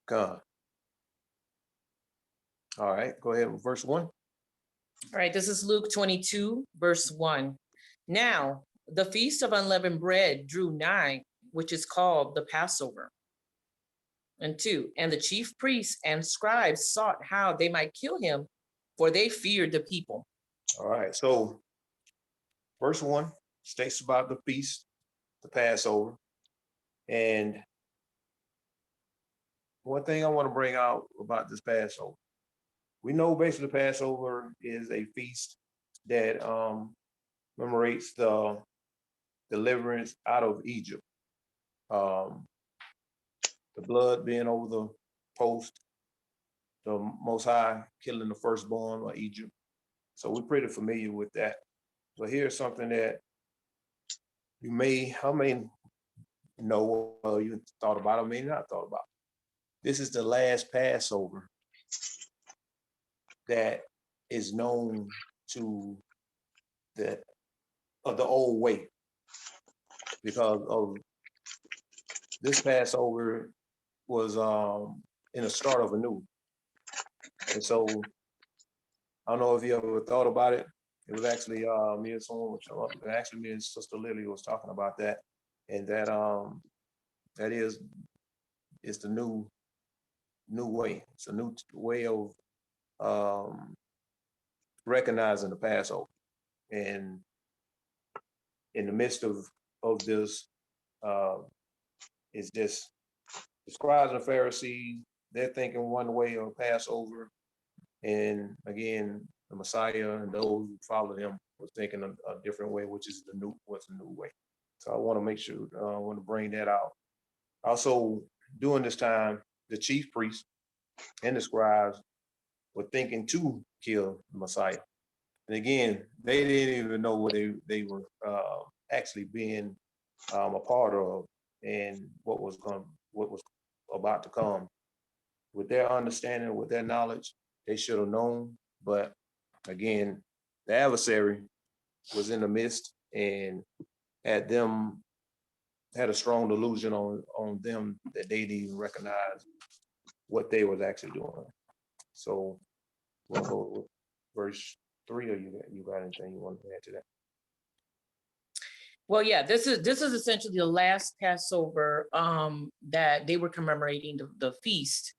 God. All right, go ahead with verse 1. All right, this is Luke 22, verse 1. Now, the feast of unleavened bread drew nigh, which is called the Passover. And 2, and the chief priests and scribes sought how they might kill him, for they feared the people. All right, so verse 1 states about the feast, the Passover. And one thing I want to bring out about this Passover, we know basically the Passover is a feast that commemorates the deliverance out of Egypt. The blood being over the post, the Most High killing the firstborn of Egypt. So we're pretty familiar with that. So here's something that I may know, you thought about, or may not thought about. This is the last Passover that is known to the old way, because of this Passover was in the start of a new. And so I don't know if you ever thought about it. It was actually me and Sister Lily was talking about that, and that is it's the new way. It's a new way of recognizing the Passover. And in the midst of this, is this the scribes and Pharisees, they're thinking one way of Passover, and again, the Messiah and those who followed him was thinking a different way, which is what's the new way. So I want to make sure, I want to bring that out. Also, during this time, the chief priests and the scribes were thinking to kill the Messiah. And again, they didn't even know what they were actually being a part of, and what was about to come. With their understanding, with their knowledge, they should have known. But again, the adversary was in the midst and had a strong delusion on them that they didn't even recognize what they was actually doing. So we'll go with verse 3, or you got anything you want to add to that? Well, yeah, this is essentially the last Passover that they were commemorating the feast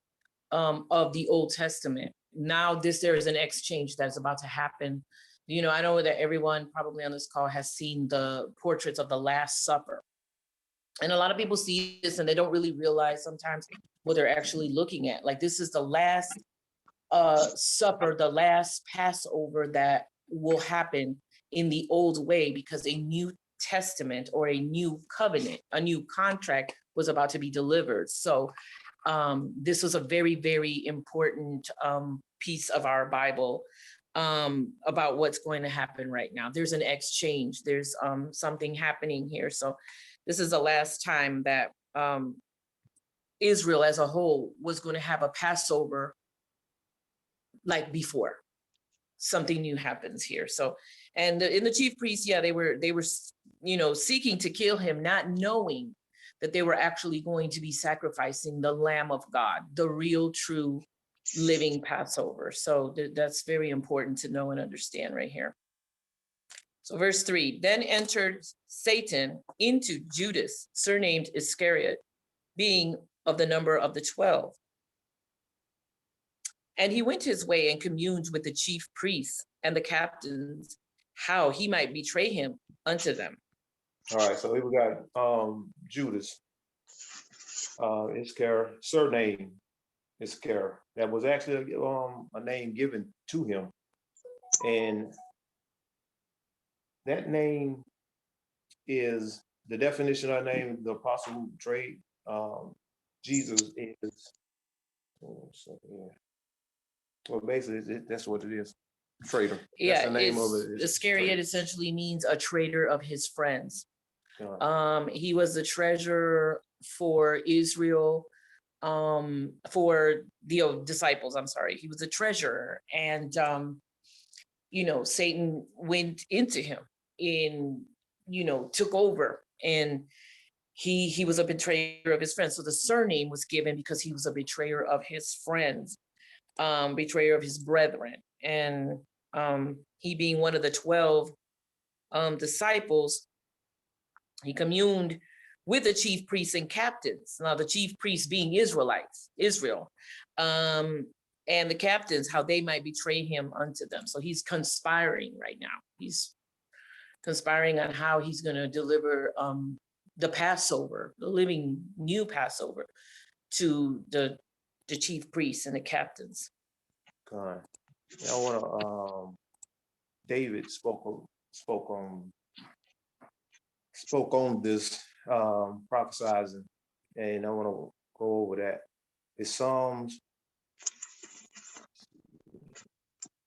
of the Old Testament. Now there is an exchange that's about to happen. You know, I know that everyone probably on this call has seen the portraits of the Last Supper. And a lot of people see this and they don't really realize sometimes what they're actually looking at. Like, this is the last supper, the last Passover that will happen in the old way, because a new testament or a new covenant, a new contract was about to be delivered. So this was a very, very important piece of our Bible about what's going to happen right now. There's an exchange. There's something happening here. So this is the last time that Israel as a whole was going to have a Passover like before. Something new happens here. So, and in the chief priests, yeah, they were, seeking to kill him, not knowing that they were actually going to be sacrificing the Lamb of God, the real, true, living Passover. So that's very important to know and understand right here. So verse 3, then entered Satan into Judas, surnamed Iscariot, being of the number of the 12. And he went his way and communed with the chief priests and the captains, how he might betray him unto them. All right, so here we got Judas, Iscariot, surname Iscariot. That was actually a name given to him, and that name is the definition of that name. The apostle who betrayed Jesus is. Well, basically, that's what it is. Traitor. Yeah, that's the name of it. Iscariot essentially means a traitor of his friends. He was the treasurer for Israel, for the disciples. I'm sorry, he was a treasurer, and Satan went into him and took over, and he was a betrayer of his friends. So the surname was given because he was a betrayer of his friends, betrayer of his brethren. And he being one of the 12 disciples, he communed with the chief priests and captains. Now, the chief priests being Israelites, Israel, and the captains, how they might betray him unto them. So he's conspiring right now. He's conspiring on how he's going to deliver the Passover, the living new Passover, to the chief priests and the captains. God. I want to. David spoke on this prophesizing, and I want to go over that. It's Psalms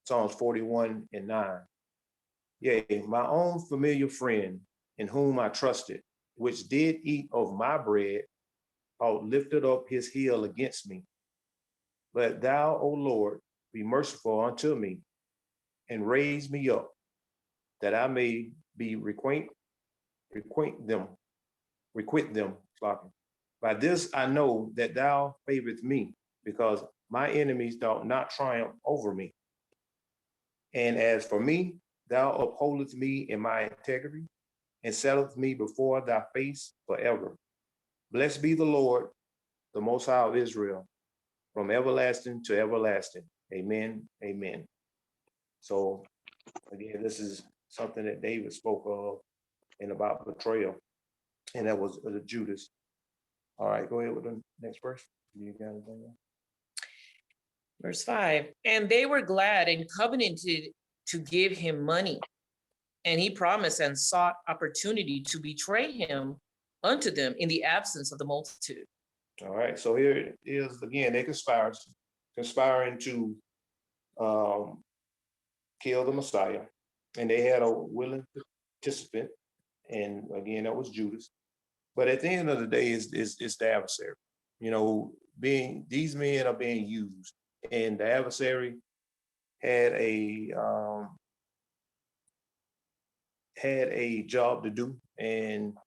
41:9. Yea, my own familiar friend, in whom I trusted, which did eat of my bread, lifted up his heel against me. But thou, O Lord, be merciful unto me, and raise me up, that I may be requite them. By this I know that thou favorest me, because my enemies do not triumph over me. And as for me, thou upholdest me in my integrity, and settest me before thy face forever. Blessed be the Lord, the Most High of Israel, from everlasting to everlasting. Amen. Amen. So again, this is something that David spoke of and about betrayal, and that was Judas. All right, go ahead with the next verse. You got anything else? Verse 5, and they were glad and covenanted to give him money. And he promised and sought opportunity to betray him unto them in the absence of the multitude. All right, so here it is again, they conspiring to kill the Messiah, and they had a willing participant, and again, that was Judas. But at the end of the day, it's the adversary. You know, these men are being used, and the adversary had a job to do, and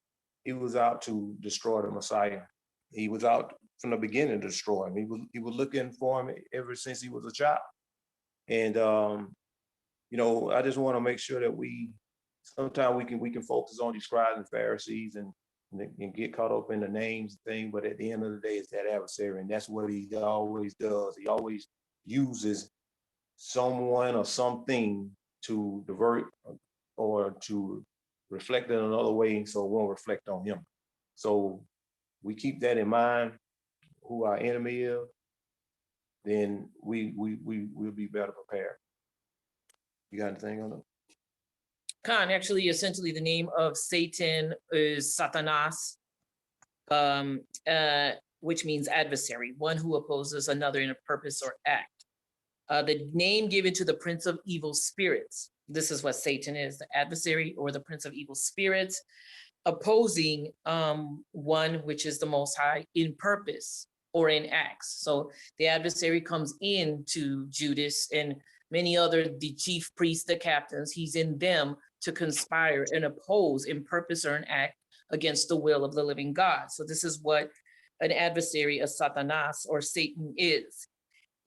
he was out to destroy the Messiah. He was out from the beginning to destroy him. He was looking for him ever since he was a child. And you know, I just want to make sure that sometimes we can focus on these scribes and Pharisees and get caught up in the names thing, but at the end of the day, it's that adversary, and that's what he always does. He always uses someone or something to divert or to reflect in another way, so it won't reflect on him. So we keep that in mind, who our enemy is, then we'll be better prepared. You got anything on it? Khan, actually, essentially the name of Satan is Satanas, which means adversary, one who opposes another in a purpose or act. The name given to the prince of evil spirits. This is what Satan is, the adversary or the prince of evil spirits, opposing one which is the Most High in purpose or in acts. So the adversary comes in to Judas and many other, the chief priests, the captains, he's in them to conspire and oppose in purpose or an act against the will of the living God. So this is what an adversary, a Satanas or Satan is.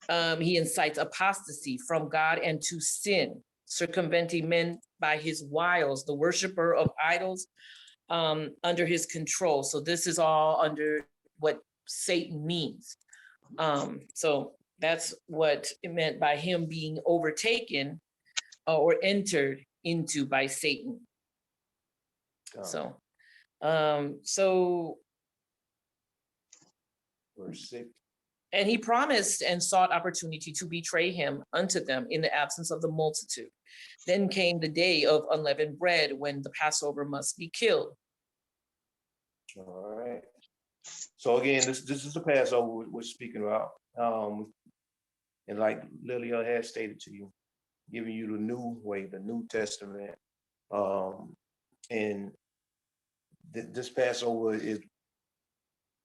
He incites apostasy from God and to sin, circumventing men by his wiles, the worshiper of idols under his control. So this is all under what Satan means. So that's what it meant by him being overtaken or entered into by Satan. So verse 6. And he promised and sought opportunity to betray him unto them in the absence of the multitude. Then came the day of unleavened bread, when the Passover must be killed. All right. So again, this is the Passover we're speaking about. And like Lilia had stated to you, giving you the new way, the New Testament. And this Passover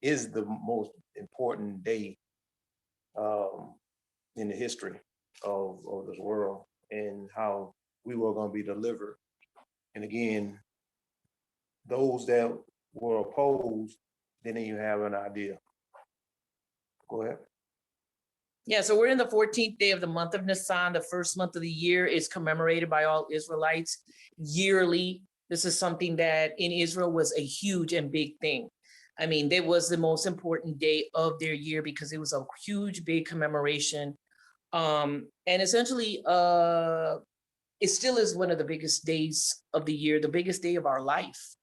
is the most important day in the history of this world, and how we were going to be delivered. And again, those that were opposed, then you have an idea. Go ahead. Yeah, so we're in the 14th day of the month of Nisan. The first month of the year is commemorated by all Israelites yearly. This is something that in Israel was a huge and big thing. I mean, it was the most important day of their year because it was a huge, big commemoration. And essentially, it still is one of the biggest days of the year, the biggest day of our life.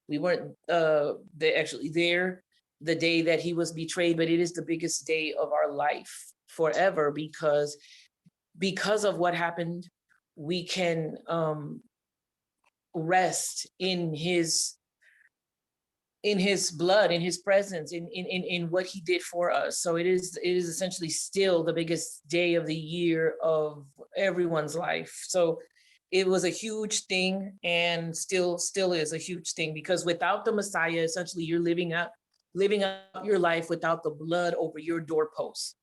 We weren't actually there the day that he was betrayed, but it is the biggest day of our life forever because of what happened. We can rest in his blood, in his presence, in what he did for us. So it is essentially still the biggest day of the year of everyone's life. So it was a huge thing and still is a huge thing because without the Messiah, essentially you're living out your life without the blood over your doorposts.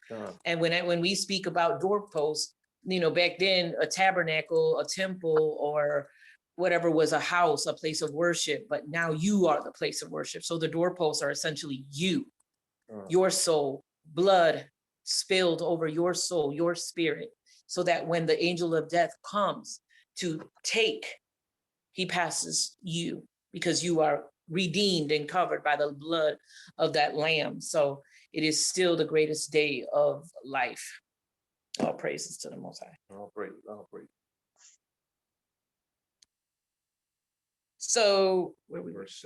And when we speak about doorposts, back then a tabernacle, a temple, or whatever was a house, a place of worship, but now you are the place of worship. So the doorposts are essentially you, your soul, blood spilled over your soul, your spirit, so that when the angel of death comes to take, he passes you because you are redeemed and covered by the blood of that lamb. So it is still the greatest day of life. All praises to the Most High. All praise, all praise. So where we were, Verse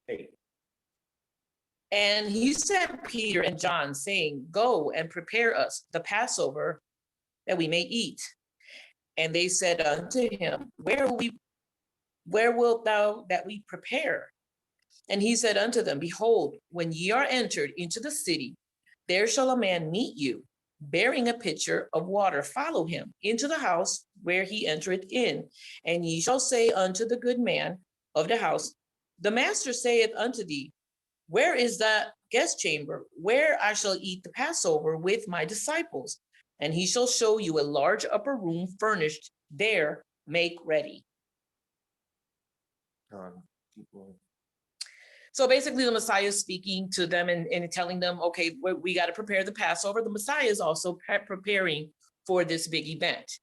8. and he sent Peter and John, saying, "Go and prepare us the Passover, that we may eat." And they said unto him, Where wilt thou that we prepare? And he said unto them, Behold, when ye are entered into the city, there shall a man meet you, bearing a pitcher of water. Follow him into the house where he entereth in. And ye shall say unto the good man of the house, The master saith unto thee, Where is that guest chamber, where I shall eat the Passover with my disciples? And he shall show you a large upper room furnished. There make ready. So basically the Messiah is speaking to them and telling them, okay, we got to prepare the Passover. The Messiah is also preparing for this big event,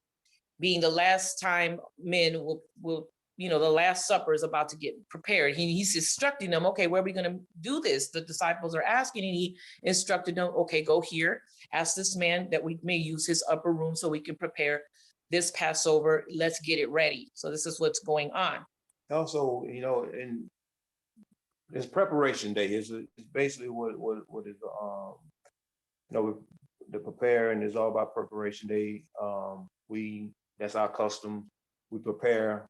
being the last time men will the Last Supper is about to get prepared. He's instructing them, okay, where are we going to do this? The disciples are asking, and he instructed them, okay, go here, ask this man that we may use his upper room so we can prepare this Passover. Let's get it ready. So this is what's going on. Also, in this preparation day is basically what is the preparing is all about preparation day. That's our custom. We prepare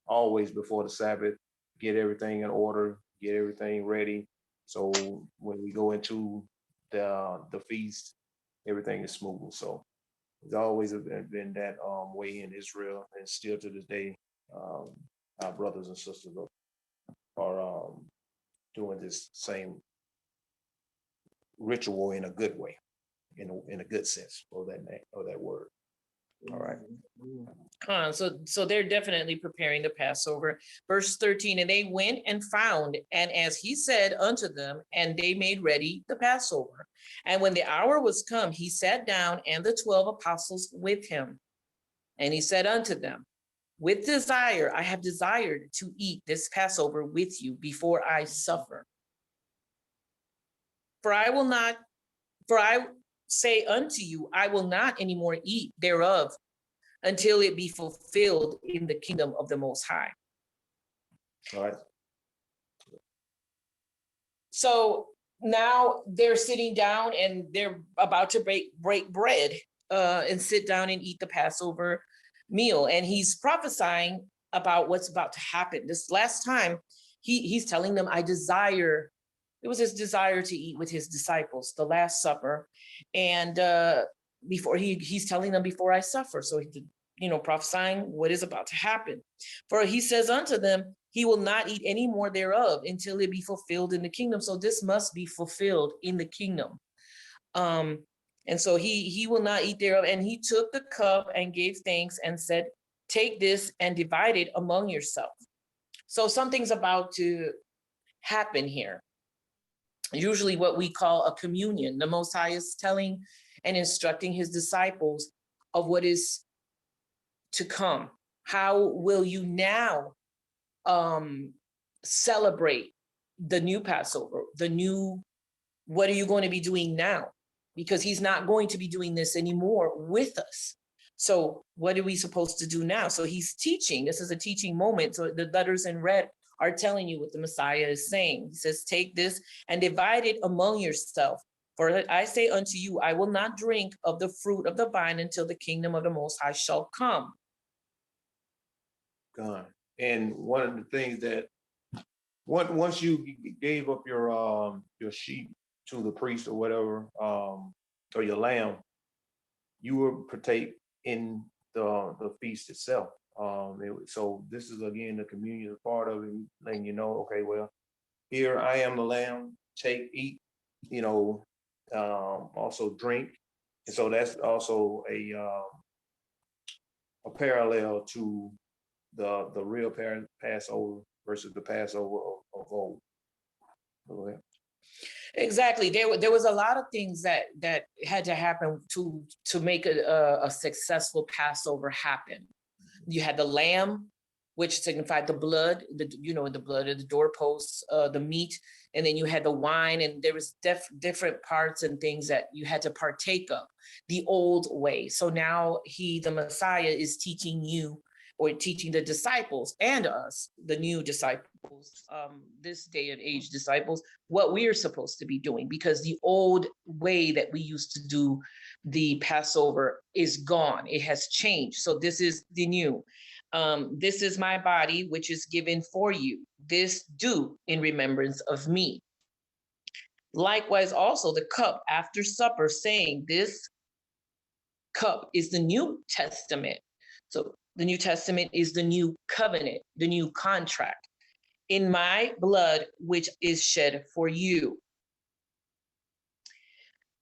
always before the Sabbath, get everything in order, get everything ready. So when we go into the feast, everything is smooth. So it's always been that way in Israel, and still to this day, our brothers and sisters are doing this same ritual in a good way, in a good sense of that name or that word. All right. So they're definitely preparing the Passover. Verse 13, and they went and found, and as he said unto them, and they made ready the Passover. And when the hour was come, he sat down, and the 12 apostles with him. And he said unto them, With desire, I have desired to eat this Passover with you before I suffer. For I say unto you, I will not anymore eat thereof until it be fulfilled in the kingdom of the Most High. All right. So now they're sitting down and they're about to break bread and sit down and eat the Passover meal. And he's prophesying about what's about to happen. This last time, he's telling them, it was his desire to eat with his disciples, the Last Supper. And before he's telling them, before I suffer. So prophesying what is about to happen. For he says unto them, he will not eat any more thereof until it be fulfilled in the kingdom. So this must be fulfilled in the kingdom. And so he will not eat thereof. And he took the cup and gave thanks and said, Take this and divide it among yourself. So something's about to happen here. Usually what we call a communion. The Most High is telling and instructing his disciples of what is to come. How will you now celebrate the new Passover, what are you going to be doing now? Because he's not going to be doing this anymore with us. So what are we supposed to do now? So he's teaching. This is a teaching moment. So the letters in red are telling you what the Messiah is saying. He says, take this and divide it among yourself. For I say unto you, I will not drink of the fruit of the vine until the kingdom of the Most High shall come. Gone. And one of the things that once you gave up your sheep to the priest or whatever, or your lamb, you will partake in the feast itself. So this is again the communion part of it, letting you know, okay, well, here I am the lamb, take, eat, also drink. And so that's also a parallel to the real Passover versus the Passover of old. Go ahead. Exactly. There was a lot of things that had to happen to make a successful Passover happen. You had the lamb, which signified the blood, the blood of the doorposts, the meat, and then you had the wine, and there was different parts and things that you had to partake of the old way. So now the Messiah is teaching you, or teaching the disciples and us, the new disciples, this day and age disciples, what we're supposed to be doing, because the old way that we used to do the Passover is gone. It has changed. So this is the new. This is my body, which is given for you. This do in remembrance of me. Likewise, also the cup after supper, saying, this cup is the New Testament. So the New Testament is the new covenant, the new contract in my blood, which is shed for you.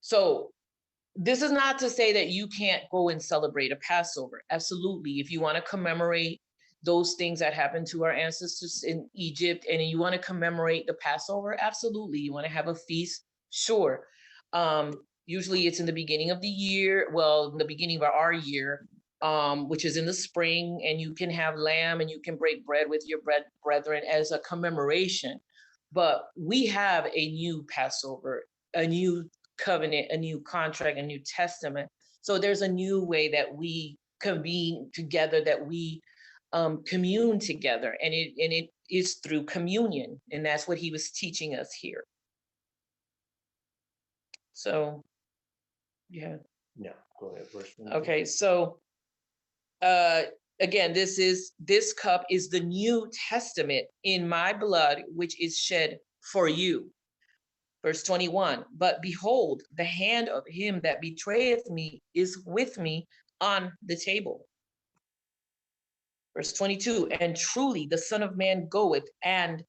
So this is not to say that you can't go and celebrate a Passover. Absolutely. If you want to commemorate those things that happened to our ancestors in Egypt, and you want to commemorate the Passover, absolutely. You want to have a feast, sure. Usually it's in the beginning of the year, in the beginning of our year, which is in the spring, and you can have lamb and you can break bread with your brethren as a commemoration. But we have a new Passover, a new covenant, a new contract, a new testament. So there's a new way that we convene together, that we commune together, and it is through communion, and that's what he was teaching us here. So, yeah. Go ahead. Okay, so again, this cup is the New Testament in my blood, which is shed for you. Verse 21, but behold, the hand of him that betrayeth me is with me on the table. Verse 22, and truly the Son of Man goeth, and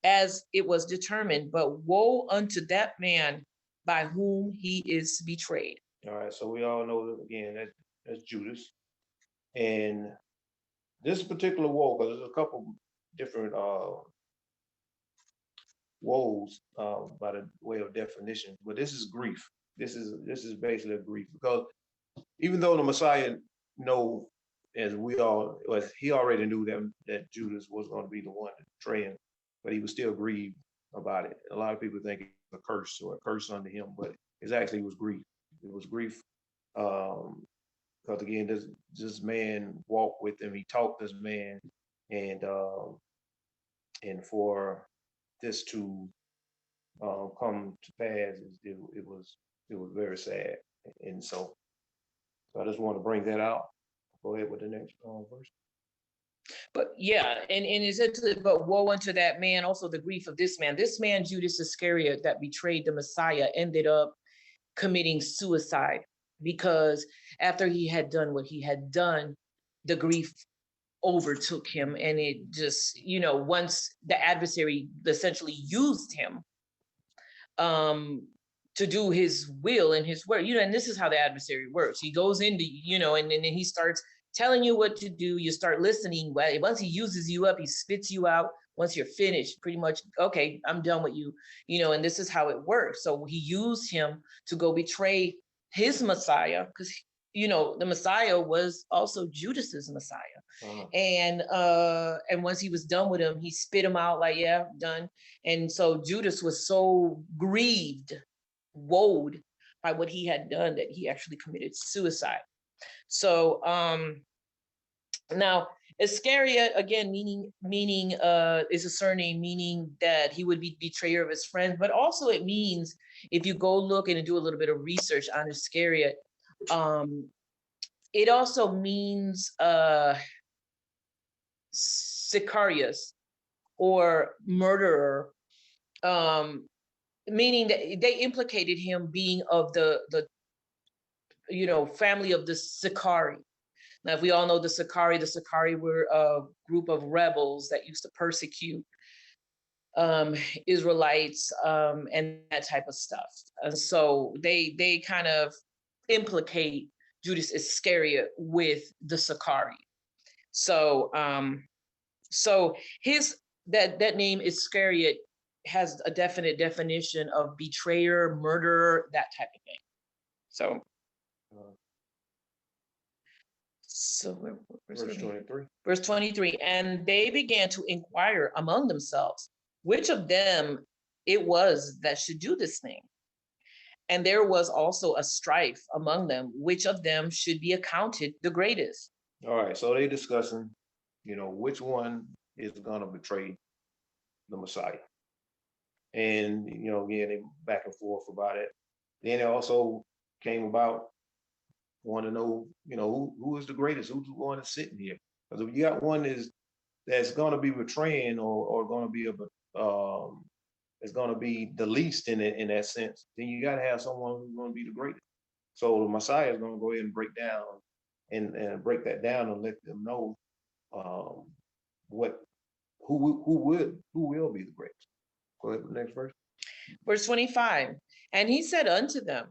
as it was determined, but woe unto that man by whom he is betrayed. All right, so we all know that again, that's Judas. And this particular woe, because there's a couple different woes by the way of definition, but this is grief. This is basically a grief, because even though the Messiah he already knew that Judas was going to be the one to betray him, but he was still grieved about it. A lot of people think it's a curse or a curse under him, but it actually was grief. It was grief, because again, this man walked with him. He taught this man, and for this to come to pass, it was very sad. And so I just want to bring that out. Go ahead with the next verse. But yeah, and essentially, but woe unto that man, also the grief of this man. This man, Judas Iscariot, that betrayed the Messiah, ended up committing suicide, because after he had done what he had done, the grief overtook him, and it just, once the adversary essentially used him to do his will and his work, and this is how the adversary works. He goes into, and then he starts telling you what to do. You start listening. Once he uses you up, he spits you out. once you're finished, pretty much, okay, I'm done with you, and this is how it works. So he used him to go betray his Messiah, because the Messiah was also Judas's Messiah. And once he was done with him, he spit him out like, yeah, done. And so Judas was so grieved, woed by what he had done, that he actually committed suicide. So now Iscariot, again, meaning is a surname, meaning that he would be betrayer of his friends, but also it means, if you go look and do a little bit of research on Iscariot, it also means Sicarius, or murderer, meaning that they implicated him being of the family of the Sicari. Now, if we all know the Sicari were a group of rebels that used to persecute Israelites and that type of stuff. And so they kind of implicate Judas Iscariot with the Sicari. So so that name Iscariot has a definite definition of betrayer, murderer, that type of thing. So Verse 23. Verse 23, and they began to inquire among themselves which of them it was that should do this thing. And there was also a strife among them, which of them should be accounted the greatest. All right, so they discussing, which one is going to betray the Messiah. And, again, they back and forth about it. Then it also came about, want to know, who is the greatest, who's the one that's sitting here. Because if you got one that's going to be betraying or going to be it's going to be the least in that sense, then you got to have someone who's going to be the greatest. So the Messiah is going to go ahead and break down and break that down and let them know who will be the greatest. Go ahead, next verse. Verse 25, and he said unto them,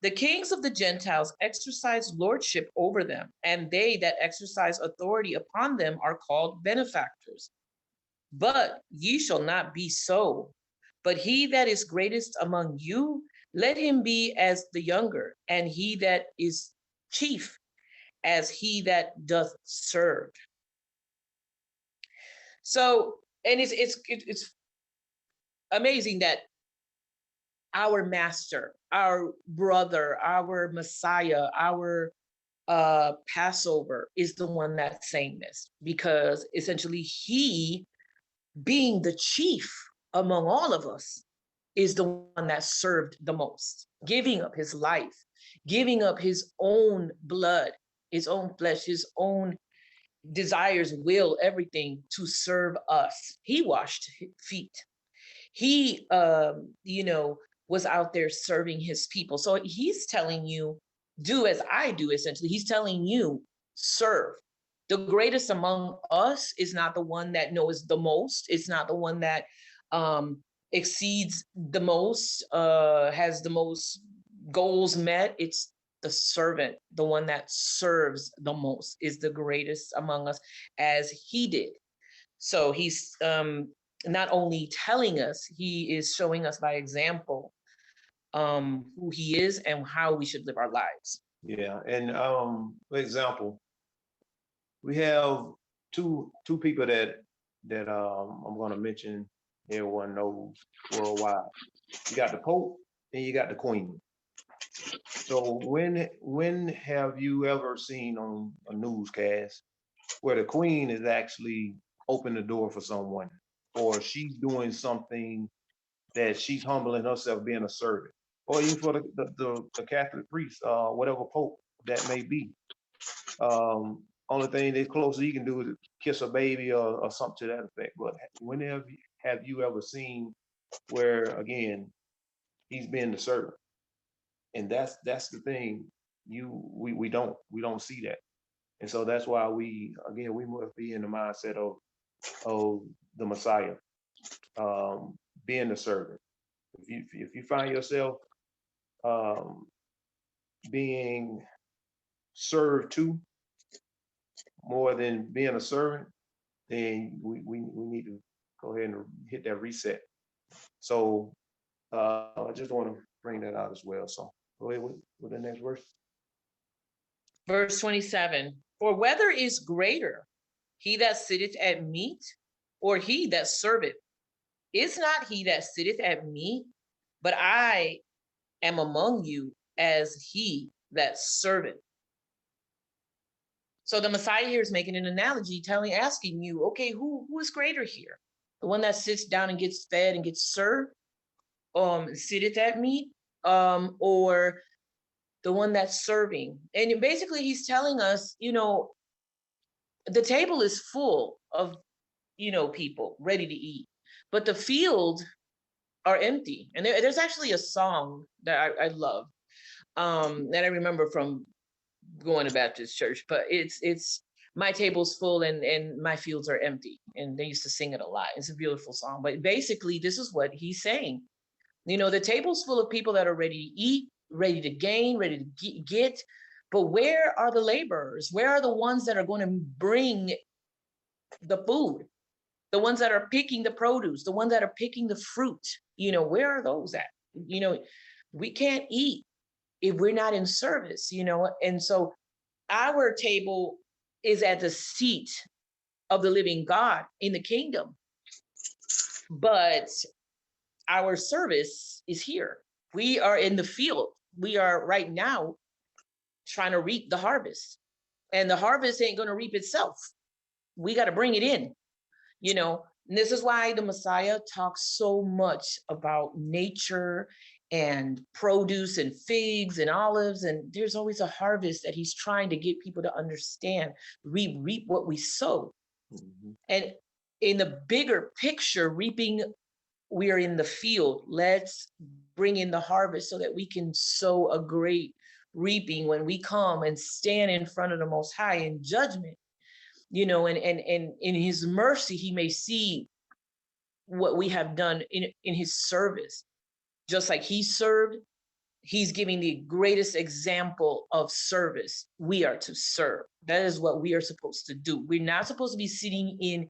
the kings of the Gentiles exercise lordship over them, and they that exercise authority upon them are called benefactors. But ye shall not be so. But he that is greatest among you, let him be as the younger, and he that is chief as he that doth serve. So, and it's amazing that our master, our brother, our Messiah, our Passover is the one that's saying this, because essentially he, being the chief among all of us, is the one that served the most, giving up his life, giving up his own blood, his own flesh, his own desires, will, everything to serve us. He washed feet. He, was out there serving his people. So he's telling you, do as I do, essentially. He's telling you, serve. The greatest among us is not the one that knows the most. It's not the one that exceeds the most, has the most goals met. It's the servant, the one that serves the most, is the greatest among us, as he did. So he's not only telling us, he is showing us by example who he is and how we should live our lives. Yeah, and for example, we have two people that I'm going to mention. Everyone knows worldwide. You got the Pope and you got the Queen. So when have you ever seen on a newscast where the Queen is actually open the door for someone, or she's doing something that she's humbling herself, being a servant, or even for the Catholic priest, whatever Pope that may be. Only thing that's closer you can do is kiss a baby or something to that effect. But when have you ever seen where, again, he's being the servant? And that's the thing. We don't see that. And so that's why we must be in the mindset of the Messiah, being the servant. If you find yourself being served to more than being a servant, then we need to go ahead and hit that reset. So I just want to bring that out as well. So go ahead with the next verse. Verse 27, for whether is greater, he that sitteth at meat or he that serveth? Is not he that sitteth at meat, but I am among you as he that serveth. So the Messiah here is making an analogy, asking you, okay, who is greater here? The one that sits down and gets fed and gets served, sitteth at meat, or the one that's serving? And basically he's telling us, the table is full of, people ready to eat, but the field are empty. And there's actually a song that I love, that I remember from going to Baptist church, but it's my table's full and my fields are empty. And they used to sing it a lot. It's a beautiful song. But basically, this is what he's saying. The table's full of people that are ready to eat, ready to gain, ready to get. But where are the laborers? Where are the ones that are going to bring the food? The ones that are picking the produce, the ones that are picking the fruit, where are those at? We can't eat if we're not in service, and so our table is at the seat of the living God in the kingdom, but our service is here. We are in the field. We are right now trying to reap the harvest, and the harvest ain't going to reap itself. We got to bring it in. And this is why the Messiah talks so much about nature and produce and figs and olives. And there's always a harvest that he's trying to get people to understand. We reap what we sow. Mm-hmm. And in the bigger picture, reaping, we are in the field. Let's bring in the harvest so that we can sow a great reaping when we come and stand in front of the Most High in judgment. And in his mercy, he may see what we have done in his service. Just like he served, he's giving the greatest example of service. We are to serve. That is what we are supposed to do. We're not supposed to be sitting in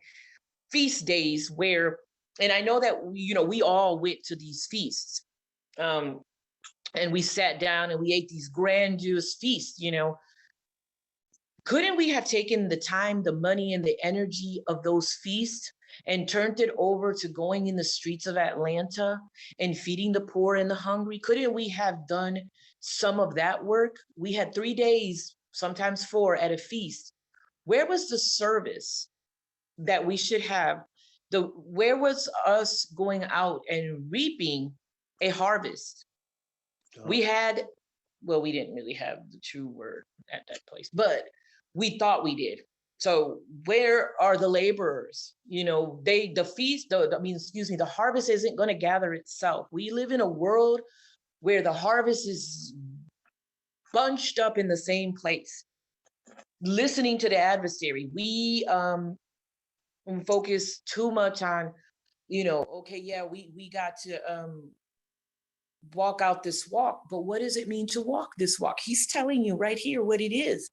feast days where, and I know that, we all went to these feasts, and we sat down and we ate these grandiose feasts, Couldn't we have taken the time, the money, and the energy of those feasts and turned it over to going in the streets of Atlanta and feeding the poor and the hungry? Couldn't we have done some of that work? We had 3 days, sometimes 4, at a feast. Where was the service that we should have? Where was us going out and reaping a harvest? We had, well, we didn't really have the true word at that place, but we thought we did. So where are the laborers? The harvest isn't going to gather itself. We live in a world where the harvest is bunched up in the same place, listening to the adversary. We focus too much on, okay, yeah, we got to walk out this walk, but what does it mean to walk this walk? He's telling you right here what it is.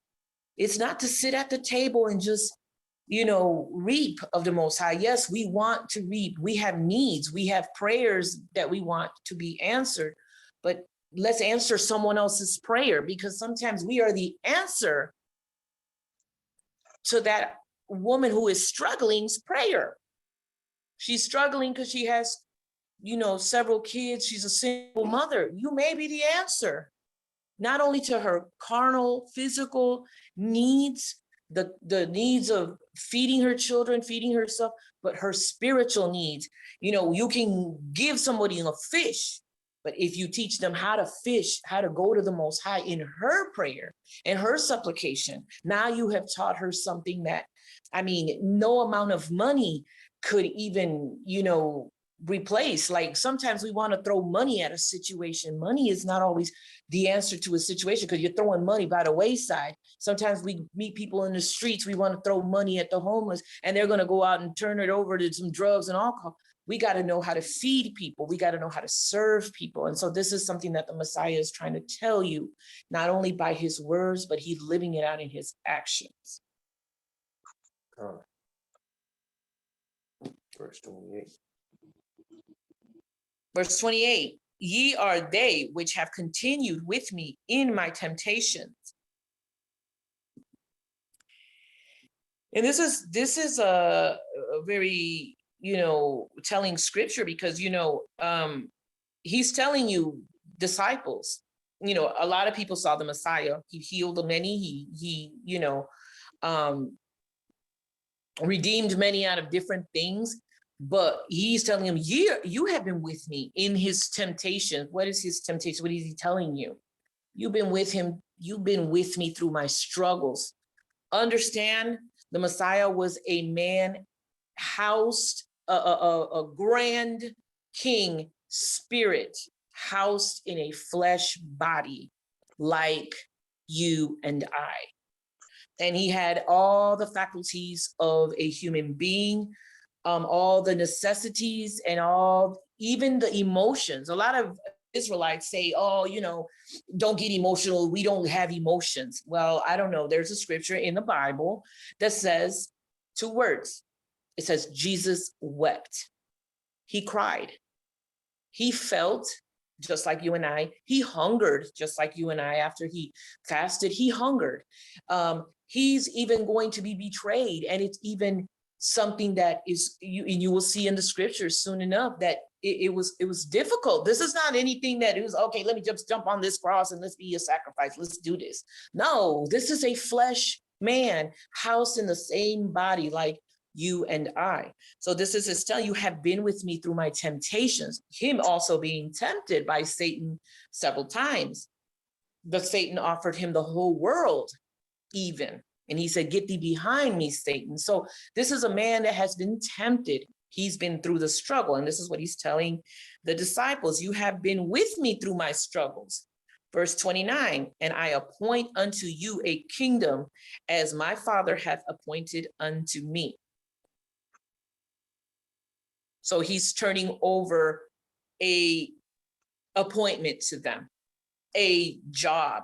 It's not to sit at the table and just, reap of the Most High. Yes, we want to reap. We have needs. We have prayers that we want to be answered, but let's answer someone else's prayer, because sometimes we are the answer to that woman who is struggling's prayer. She's struggling because she has, several kids. She's a single mother. You may be the answer, not only to her carnal, physical needs, the needs of feeding her children, feeding herself, but her spiritual needs. You can give somebody a fish, but if you teach them how to fish, how to go to the Most High in her prayer and her supplication, now you have taught her something that, no amount of money could even, replace. Like sometimes we want to throw money at a situation. Money is not always the answer to a situation, because you're throwing money by the wayside. Sometimes we meet people in the streets. We want to throw money at the homeless, and they're going to go out and turn it over to some drugs and alcohol. We got to know how to feed people. We got to know how to serve people. And so this is something that the Messiah is trying to tell you, not only by his words, but he's living it out in his actions. Verse 28. Verse 28, ye are they which have continued with me in my temptations. And this is a very, telling scripture, because, he's telling you, disciples, a lot of people saw the Messiah. He healed many. He redeemed many out of different things. But he's telling him, you have been with me in his temptation. What is his temptation? What is he telling you? You've been with him. You've been with me through my struggles. Understand, the Messiah was a man housed, a grand king spirit housed in a flesh body like you and I. And he had all the faculties of a human being, all the necessities and even the emotions. A lot of Israelites say, oh, don't get emotional. We don't have emotions. Well, I don't know. There's a scripture in the Bible that says 2 words. It says, Jesus wept. He cried. He felt just like you and I. He hungered just like you and I. After he fasted, he hungered. He's even going to be betrayed. And it's even something that is, you will see in the scriptures soon enough, that it was difficult. This is not anything that it was, okay, let me just jump on this cross and let's be a sacrifice. Let's do this. No, this is a flesh man housed in the same body like you and I. So this is his telling, you have been with me through my temptations. Him also being tempted by Satan several times. But Satan offered him the whole world even. And he said, get thee behind me, Satan. So this is a man that has been tempted. He's been through the struggle. And this is what he's telling the disciples. You have been with me through my struggles. Verse 29, and I appoint unto you a kingdom as my Father hath appointed unto me. So he's turning over a appointment to them, a job.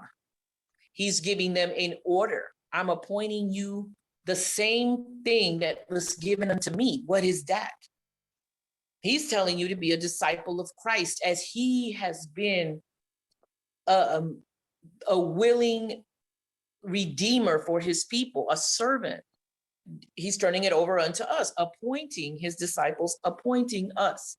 He's giving them an order. I'm appointing you the same thing that was given unto me. What is that? He's telling you to be a disciple of Christ, as he has been a willing redeemer for his people, a servant. He's turning it over unto us, appointing his disciples, appointing us.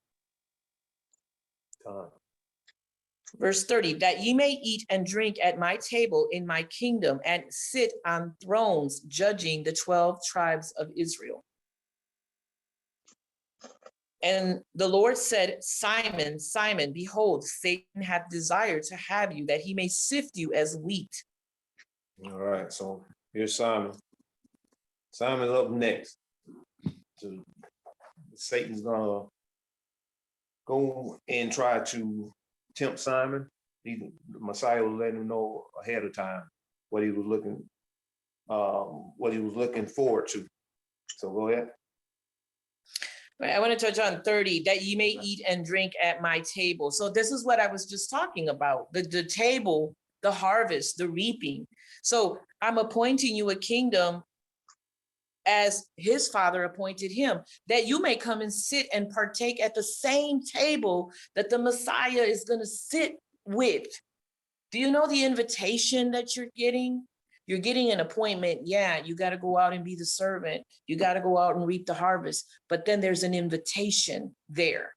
Verse 30, that ye may eat and drink at my table in my kingdom and sit on thrones, judging the 12 tribes of Israel. And the Lord said, Simon, Simon, behold, Satan hath desired to have you, that he may sift you as wheat. All right, so here's Simon. Simon's up next. So Satan's gonna go and try to tempt Simon. The Messiah was letting him know ahead of time what he was looking forward to. So go ahead. I want to touch on 30, that ye may eat and drink at my table. So this is what I was just talking about, the table, the harvest, the reaping. So I'm appointing you a kingdom as his Father appointed him, that you may come and sit and partake at the same table that the Messiah is going to sit with. Do you know the invitation that you're getting? You're getting an appointment. Yeah, you got to go out and be the servant. You got to go out and reap the harvest. But then there's an invitation there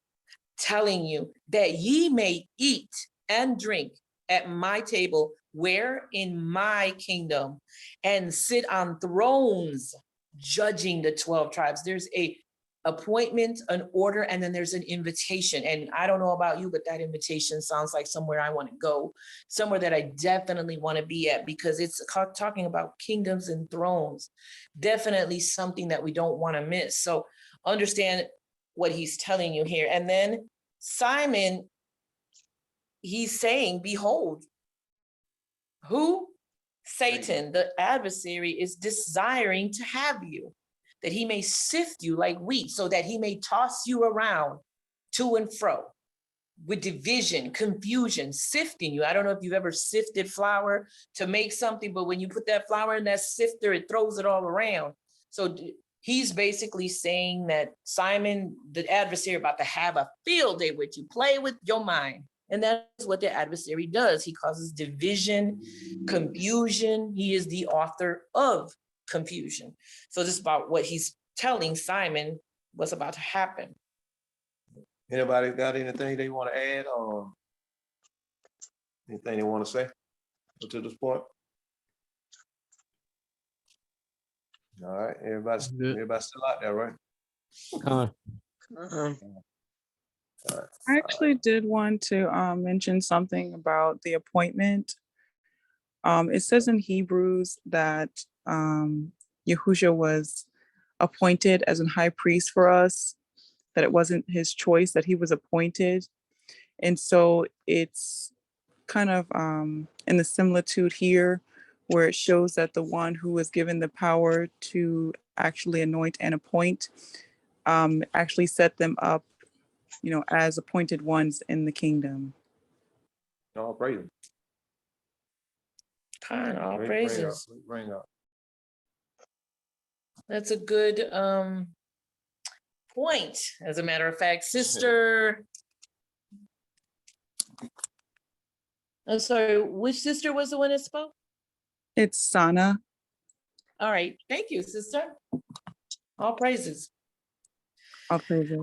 telling you that ye may eat and drink at my table, where? In my kingdom, and sit on thrones, judging the 12 tribes. There's a appointment, an order, and then there's an invitation. And I don't know about you, but that invitation sounds like somewhere I want to go, somewhere that I definitely want to be at, because it's talking about kingdoms and thrones. Definitely something that we don't want to miss. So understand what he's telling you here. And then Simon, he's saying, behold, who? Satan, the adversary, is desiring to have you, that he may sift you like wheat, so that he may toss you around to and fro with division, confusion, sifting you. I don't know if you've ever sifted flour to make something, but when you put that flour in that sifter, it throws it all around. So he's basically saying that Simon, the adversary, about to have a field day with you, play with your mind. And that's what the adversary does. He causes division, confusion. He is the author of confusion. So this is about what he's telling Simon what's about to happen. Anybody got anything they want to add? Anything they want to say up to this point? All right, everybody's still out there, right? I actually did want to mention something about the appointment. It says in Hebrews that Yahushua was appointed as a high priest for us, that it wasn't his choice, that he was appointed. And so it's kind of in the similitude here, where it shows that the one who was given the power to actually anoint and appoint actually set them up, as appointed ones in the kingdom. All praises. All praises. Bring up. That's a good point. As a matter of fact, sister. I'm sorry, which sister was the one that spoke? It's Sana. All right, thank you, sister. All praises. All praises.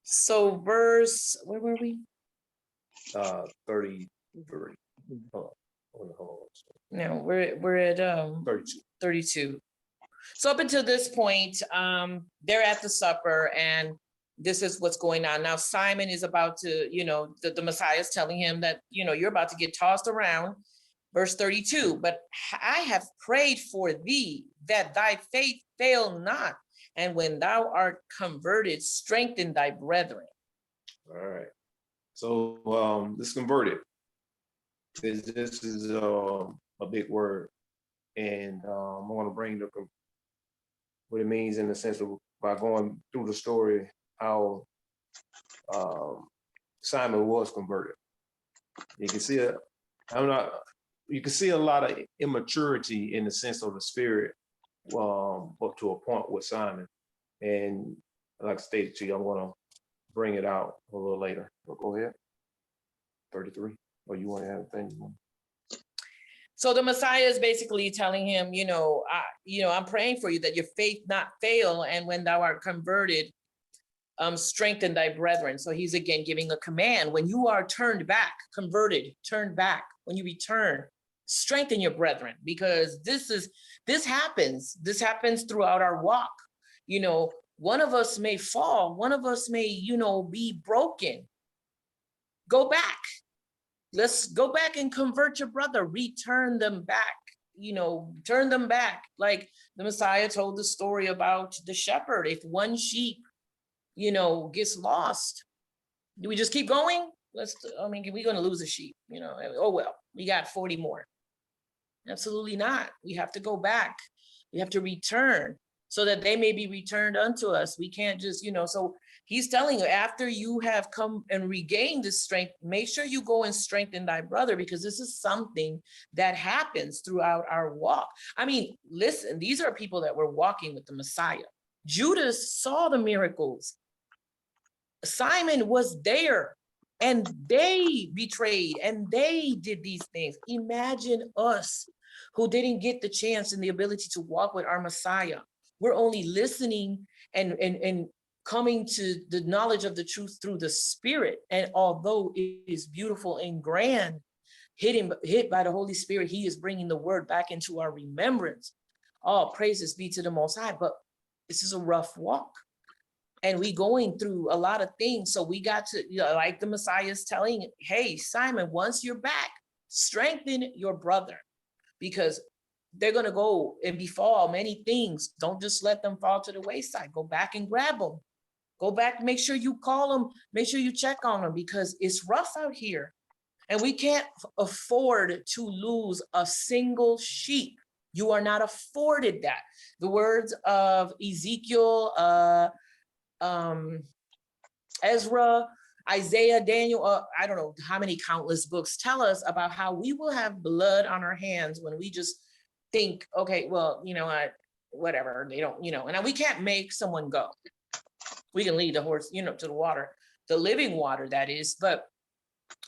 So verse, where were we? 33. Hold on. No, we're at 32. 32. So up until this point, they're at the supper, and this is what's going on. Now Simon is about to, the Messiah is telling him that, you're about to get tossed around. Verse 32, but I have prayed for thee that thy faith fail not. And when thou art converted, strengthen thy brethren. All right. So this converted. This is a big word. And I want to bring what it means in the sense of, by going through the story, how Simon was converted. You can see you can see a lot of immaturity in the sense of the spirit up to a point with Simon. And like I stated to you, I'm going to bring it out a little later. But go ahead. 33. Or you want to add anything? So the Messiah is basically telling him, I'm praying for you that your faith not fail. And when thou art converted, strengthen thy brethren. So he's again giving a command. When you are turned back, converted, turned back, when you return, strengthen your brethren, because this happens throughout our walk. One of us may fall, one of us may, be broken. Go back. Let's go back and convert your brother, return them back, turn them back. Like the Messiah told the story about the shepherd. If one sheep, gets lost, do we just keep going? We're going to lose a sheep, oh, well, we got 40 more. Absolutely not. We have to go back. We have to return so that they may be returned unto us. We can't just, so he's telling you, after you have come and regained this strength, make sure you go and strengthen thy brother, because this is something that happens throughout our walk. Listen, these are people that were walking with the Messiah. Judas saw the miracles. Simon was there, and they betrayed, and they did these things. Imagine us who didn't get the chance and the ability to walk with our Messiah. We're only listening and coming to the knowledge of the truth through the Spirit. And although it is beautiful and grand, hit by the Holy Spirit, he is bringing the word back into our remembrance. All praises be to the Most High. But this is a rough walk. And we going through a lot of things. So we got to, like the Messiah is telling, hey, Simon, once you're back, strengthen your brother, because they're going to go and befall many things. Don't just let them fall to the wayside. Go back and grab them. Go back, make sure you call them, make sure you check on them, because it's rough out here. And we can't afford to lose a single sheep. You are not afforded that. The words of Ezekiel, Ezra, Isaiah, Daniel, I don't know how many countless books tell us about how we will have blood on our hands when we just think, okay, well, whatever, they don't, and we can't make someone go. We can lead the horse, to the water, the living water, that is,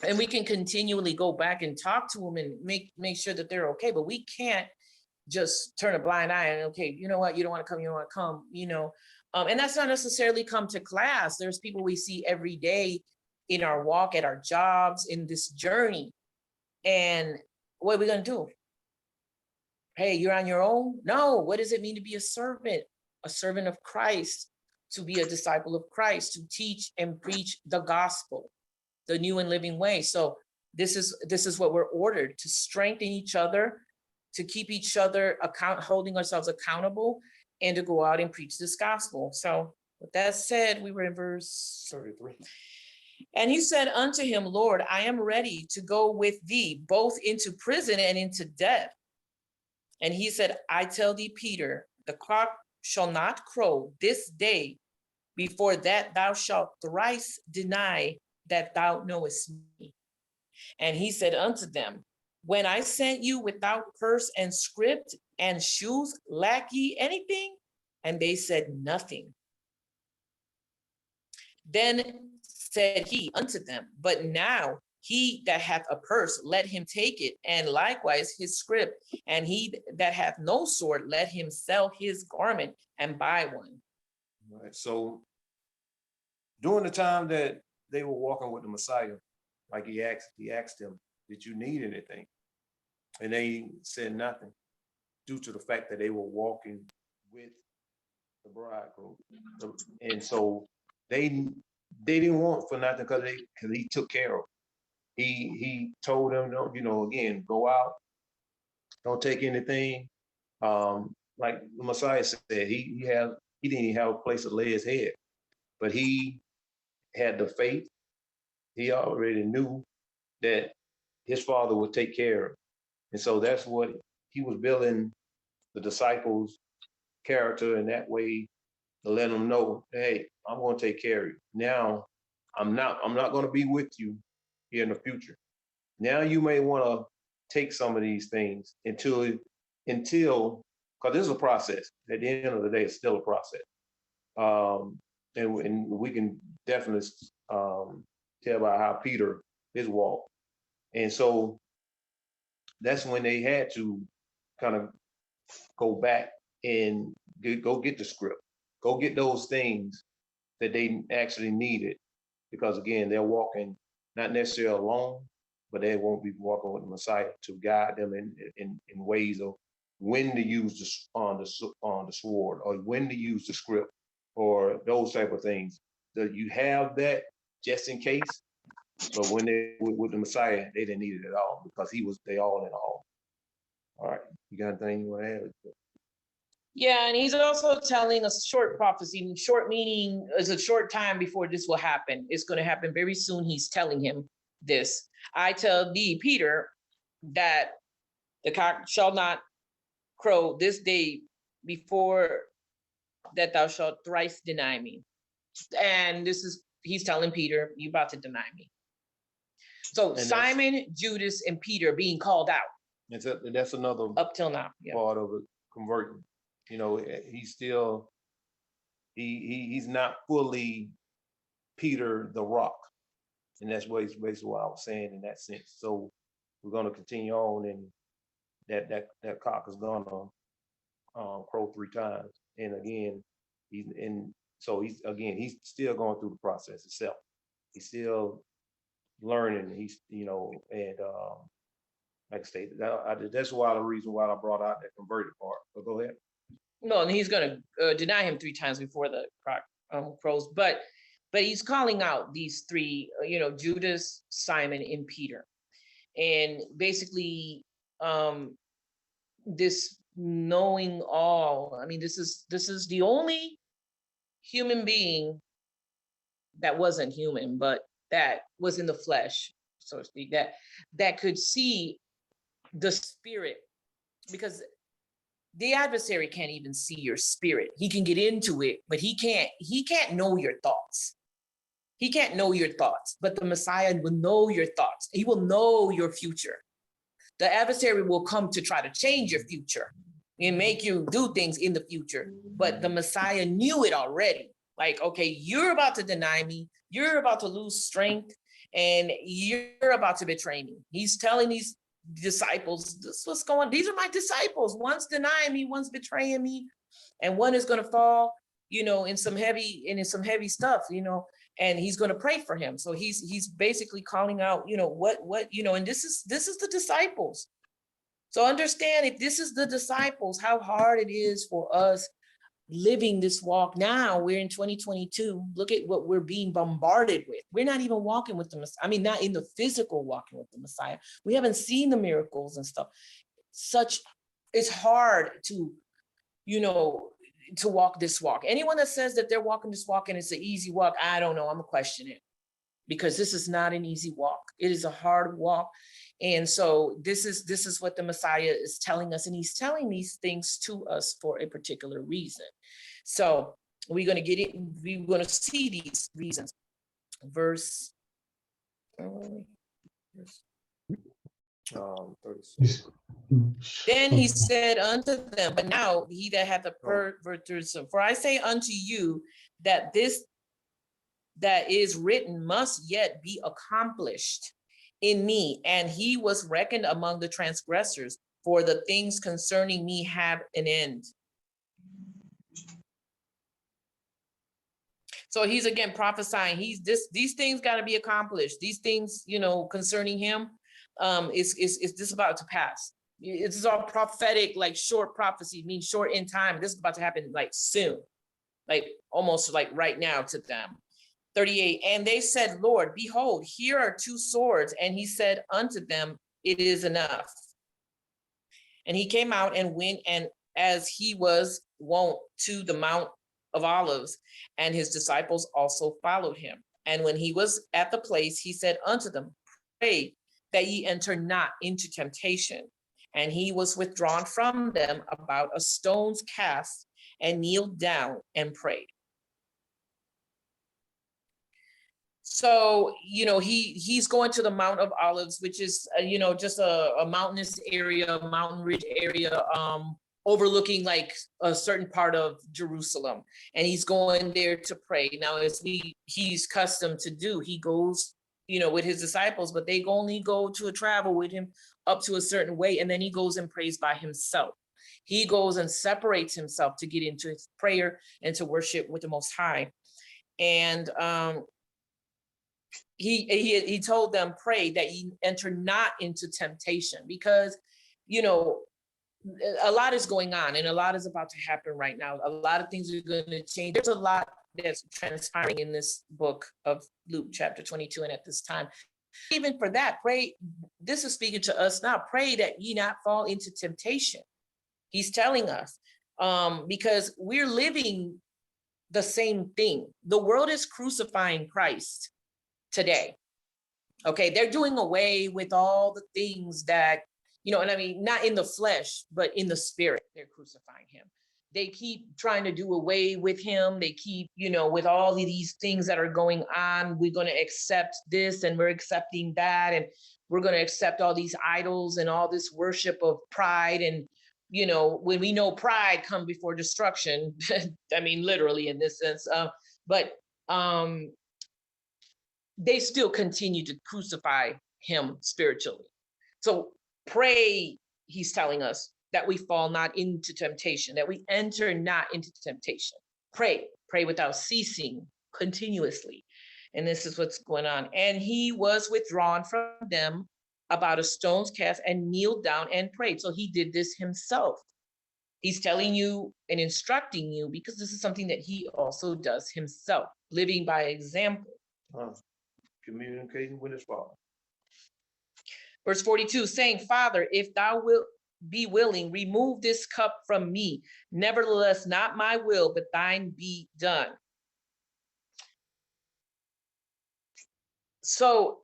and we can continually go back and talk to them and make sure that they're okay, but we can't just turn a blind eye and, okay, you know what, you don't want to come, and that's not necessarily come to class. There's people we see every day in our walk, at our jobs, in this journey. And what are we going to do? Hey, you're on your own? No. What does it mean to be a servant of Christ, to be a disciple of Christ, to teach and preach the gospel, the new and living way? So this is what we're ordered, to strengthen each other, to keep each other holding ourselves accountable, and to go out and preach this gospel. So with that said, we were in verse 33. And he said unto him, Lord, I am ready to go with thee both into prison and into death. And he said, I tell thee, Peter, the cock shall not crow this day before that thou shalt thrice deny that thou knowest me. And he said unto them, when I sent you without purse and scrip and shoes, lack ye anything? And they said, nothing. Then said he unto them, but now he that hath a purse, let him take it, and likewise his scrip, and he that hath no sword, let him sell his garment and buy one. All right. So during the time that they were walking with the Messiah, like he asked them, did you need anything? And they said nothing, due to the fact that they were walking with the bridegroom. And so they didn't want for nothing, because he took care of them. He told them, again, go out, don't take anything. Like the Messiah said, he didn't even have a place to lay his head, but he had the faith. He already knew that his Father would take care of him. And so that's what he was building the disciples' character in that way, to let them know, hey, I'm going to take care of you. Now, I'm not going to be with you here in the future. Now you may want to take some of these things until, because this is a process. At the end of the day, it's still a process. And we can definitely tell by how Peter, his walk. And so that's when they had to kind of go back and go get the script, go get those things that they actually needed, because again, they're walking not necessarily alone, but they won't be walking with the Messiah to guide them in ways of when to use the sword, or when to use the script, or those type of things. That you have that just in case. But when they with the Messiah, they didn't need it at all, because they all in all. All right, you got anything you want to add? Yeah, and he's also telling us short prophecy. Short meaning is a short time before this will happen. It's going to happen very soon. He's telling him this. I tell thee, Peter, that the cock shall not crow this day before that thou shalt thrice deny me. And he's telling Peter, you about to deny me. So and Simon, Judas, and Peter being called out. That's another up till now part of it, converting. He's still he's not fully Peter the Rock, and that's basically what I was saying in that sense. So we're going to continue on, and that cock is gonna crow 3 times, and again he's still going through the process itself. He's still learning. He's and like I say, that's the reason why I brought out that converted part. But go ahead. No, and he's going to deny him 3 times before the cock crows. But he's calling out these 3, Judas, Simon, and Peter, and basically this knowing all. I mean, this is the only human being that wasn't human, but that was in the flesh, so to speak, that could see the spirit, because the adversary can't even see your spirit. He can get into it, but he can't know your thoughts. He can't know your thoughts, but the Messiah will know your thoughts. He will know your future. The adversary will come to try to change your future, and make you do things in the future. But the Messiah knew it already. Like, okay, you're about to deny me. You're about to lose strength, and you're about to betray me. He's telling these disciples, this is what's going on. These are my disciples. One's denying me, one's betraying me, and one is going to fall, in some heavy stuff, and he's going to pray for him. So he's basically calling out, and this is the disciples. So understand, if this is the disciples, how hard it is for us living this walk. Now we're in 2022. Look at what we're being bombarded with. We're not even walking with the Messiah. I mean, not in the physical walking with the Messiah. We haven't seen the miracles and stuff. It's hard to, to walk this walk. Anyone that says that they're walking this walk and it's an easy walk, I don't know. I'm gonna question it, because this is not an easy walk. It is a hard walk. And so this is what the Messiah is telling us, and he's telling these things to us for a particular reason. So we're going to get it. We're going to see these reasons. Verse 36. Then he said unto them, but now he that hath the perverters, for I say unto you that this that is written must yet be accomplished in me. And he was reckoned among the transgressors, for the things concerning me have an end. So he's again prophesying. These things got to be accomplished. These things, concerning him, is this about to pass. It's all prophetic, like short prophecy, means short in time. This is about to happen like soon, like almost like right now to them. 38, and they said, Lord, behold, here are 2 swords. And he said unto them, it is enough. And he came out and went, and as he was wont, to the Mount of Olives, and his disciples also followed him. And when he was at the place, he said unto them, pray that ye enter not into temptation. And he was withdrawn from them about a stone's cast, and kneeled down and prayed. So, he's going to the Mount of Olives, which is, just a mountainous area, mountain ridge area, overlooking like a certain part of Jerusalem. And he's going there to pray. Now, as he's accustomed to do, he goes, with his disciples, but they only go to a travel with him up to a certain way. And then he goes and prays by himself. He goes and separates himself to get into his prayer and to worship with the Most High. And, he told them, pray that ye enter not into temptation, because, a lot is going on and a lot is about to happen right now. A lot of things are going to change. There's a lot that's transpiring in this book of Luke chapter 22. And at this time, even for that, pray, this is speaking to us now, pray that ye not fall into temptation. He's telling us, because we're living the same thing. The world is crucifying Christ today. Okay, they're doing away with all the things that, and I mean, not in the flesh, but in the spirit, they're crucifying him. They keep trying to do away with him. They keep, with all of these things that are going on, we're going to accept this and we're accepting that. And we're going to accept all these idols and all this worship of pride. And, when we know pride comes before destruction, I mean, literally in this sense, but they still continue to crucify him spiritually. So pray, he's telling us, that we fall not into temptation, that we enter not into temptation. Pray without ceasing, continuously. And this is what's going on. And he was withdrawn from them about a stone's cast, and kneeled down and prayed. So he did this himself. He's telling you and instructing you, because this is something that he also does himself, living by example. Communicating with his Father. Verse 42, saying, Father, if thou wilt be willing, remove this cup from me. Nevertheless, not my will, but thine be done. So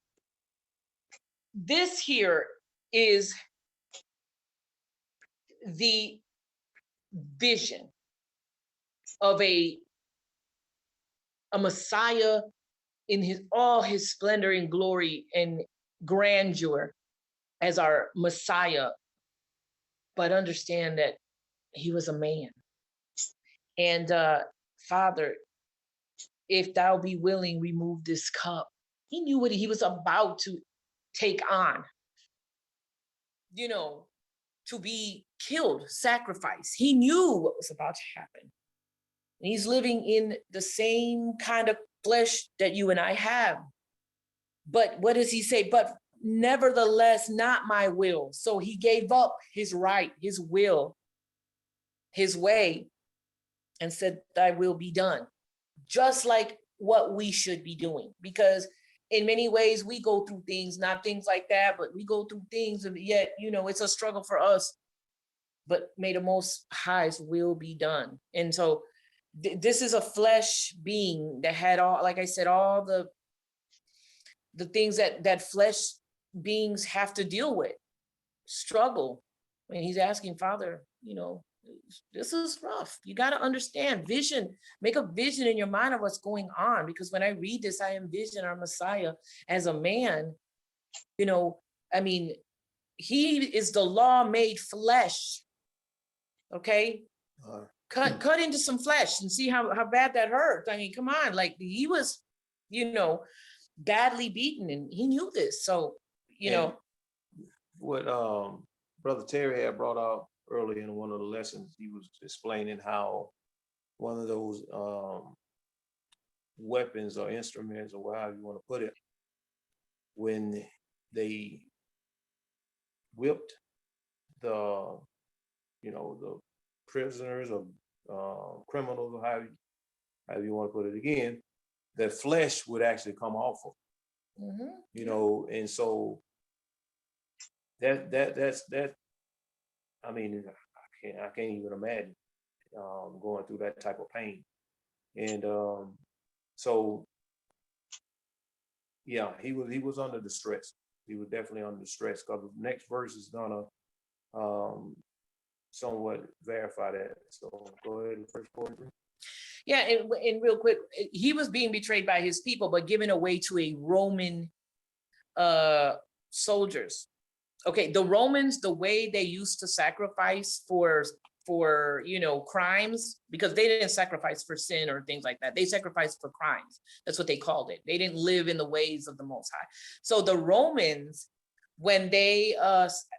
this here is the vision of a Messiah in all his splendor and glory and grandeur as our Messiah. But understand that he was a man. And Father, if thou be willing, remove this cup. He knew what he was about to take on, you know, to be killed, sacrificed. He knew what was about to happen. And he's living in the same kind of flesh that you and I have. But what does he say? But nevertheless, not my will. So he gave up his right, his will, his way, and said, thy will be done. Just like what we should be doing. Because in many ways, we go through things, not things like that, but we go through things, and yet, you know, it's a struggle for us. But may the Most High's will be done. And so this is a flesh being that had all, like I said, all the things that flesh beings have to deal with, struggle. And he's asking, Father, you know, this is rough. You got to understand vision, make a vision in your mind of what's going on. Because when I read this, I envision our Messiah as a man, you know, I mean, he is the law made flesh. Okay. Cut into some flesh and see how bad that hurt. I mean, come on, like he was, you know, badly beaten, and he knew this. So, you know, what Brother Terry had brought out early in one of the lessons, he was explaining how one of those weapons or instruments, or however you want to put it, when they whipped the, you know, the prisoners or criminals, or however you want to put it again, that flesh would actually come off of them, you know, and so that's I mean, I can't even imagine going through that type of pain. And so yeah, he was under the stress. He was definitely under the stress, because the next verse is gonna somewhat verify that. So go ahead and verse 43. Yeah, and real quick, he was being betrayed by his people, but given away to a Roman soldiers. Okay, the Romans, the way they used to sacrifice for you know, crimes, because they didn't sacrifice for sin or things like that. They sacrificed for crimes. That's what they called it. They didn't live in the ways of the Most High. So the Romans, when they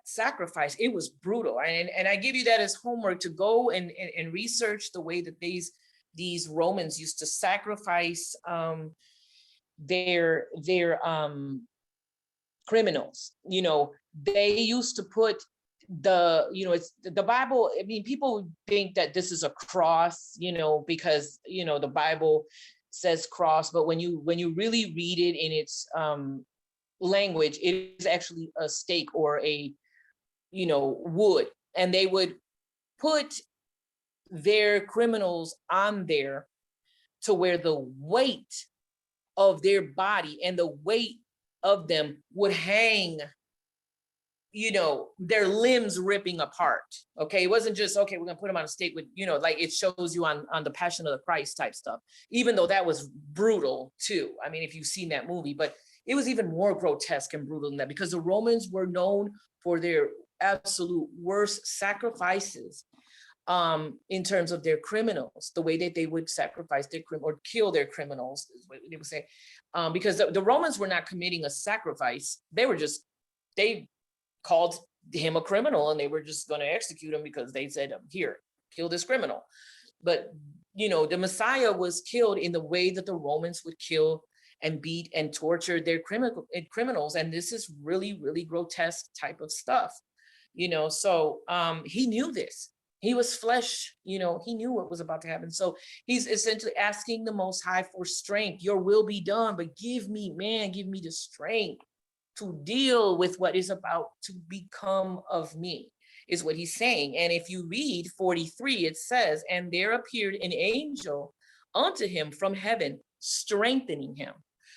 sacrificed, it was brutal. And I give you that as homework to go and research the way that these Romans used to sacrifice their criminals. You know, they used to put it's the Bible. I mean, people think that this is a cross, you know, because, you know, the Bible says cross, but when you really read it in its language, it is actually a stake or a, you know, wood, and they would put their criminals on there to where the weight of their body and the weight of them would hang, you know, their limbs ripping apart. Okay, it wasn't just, okay, we're gonna put them on a stake with, you know, like it shows you on the Passion of the Christ type stuff, even though that was brutal too. I mean, if you've seen that movie, but it was even more grotesque and brutal than that, because the Romans were known for their absolute worst sacrifices in terms of their criminals, the way that they would sacrifice their or kill their criminals, is what they would say, because the Romans were not committing a sacrifice. They called him a criminal, and they were just going to execute him because they said, here, kill this criminal. But, you know, the Messiah was killed in the way that the Romans would kill and beat and torture their criminals. And this is really, really grotesque type of stuff, you know. So he knew this. He was flesh, you know, he knew what was about to happen. So he's essentially asking the Most High for strength. Your will be done, but give me the strength to deal with what is about to become of me, is what he's saying. And if you read 43, it says, and there appeared an angel unto him from heaven, strengthening him.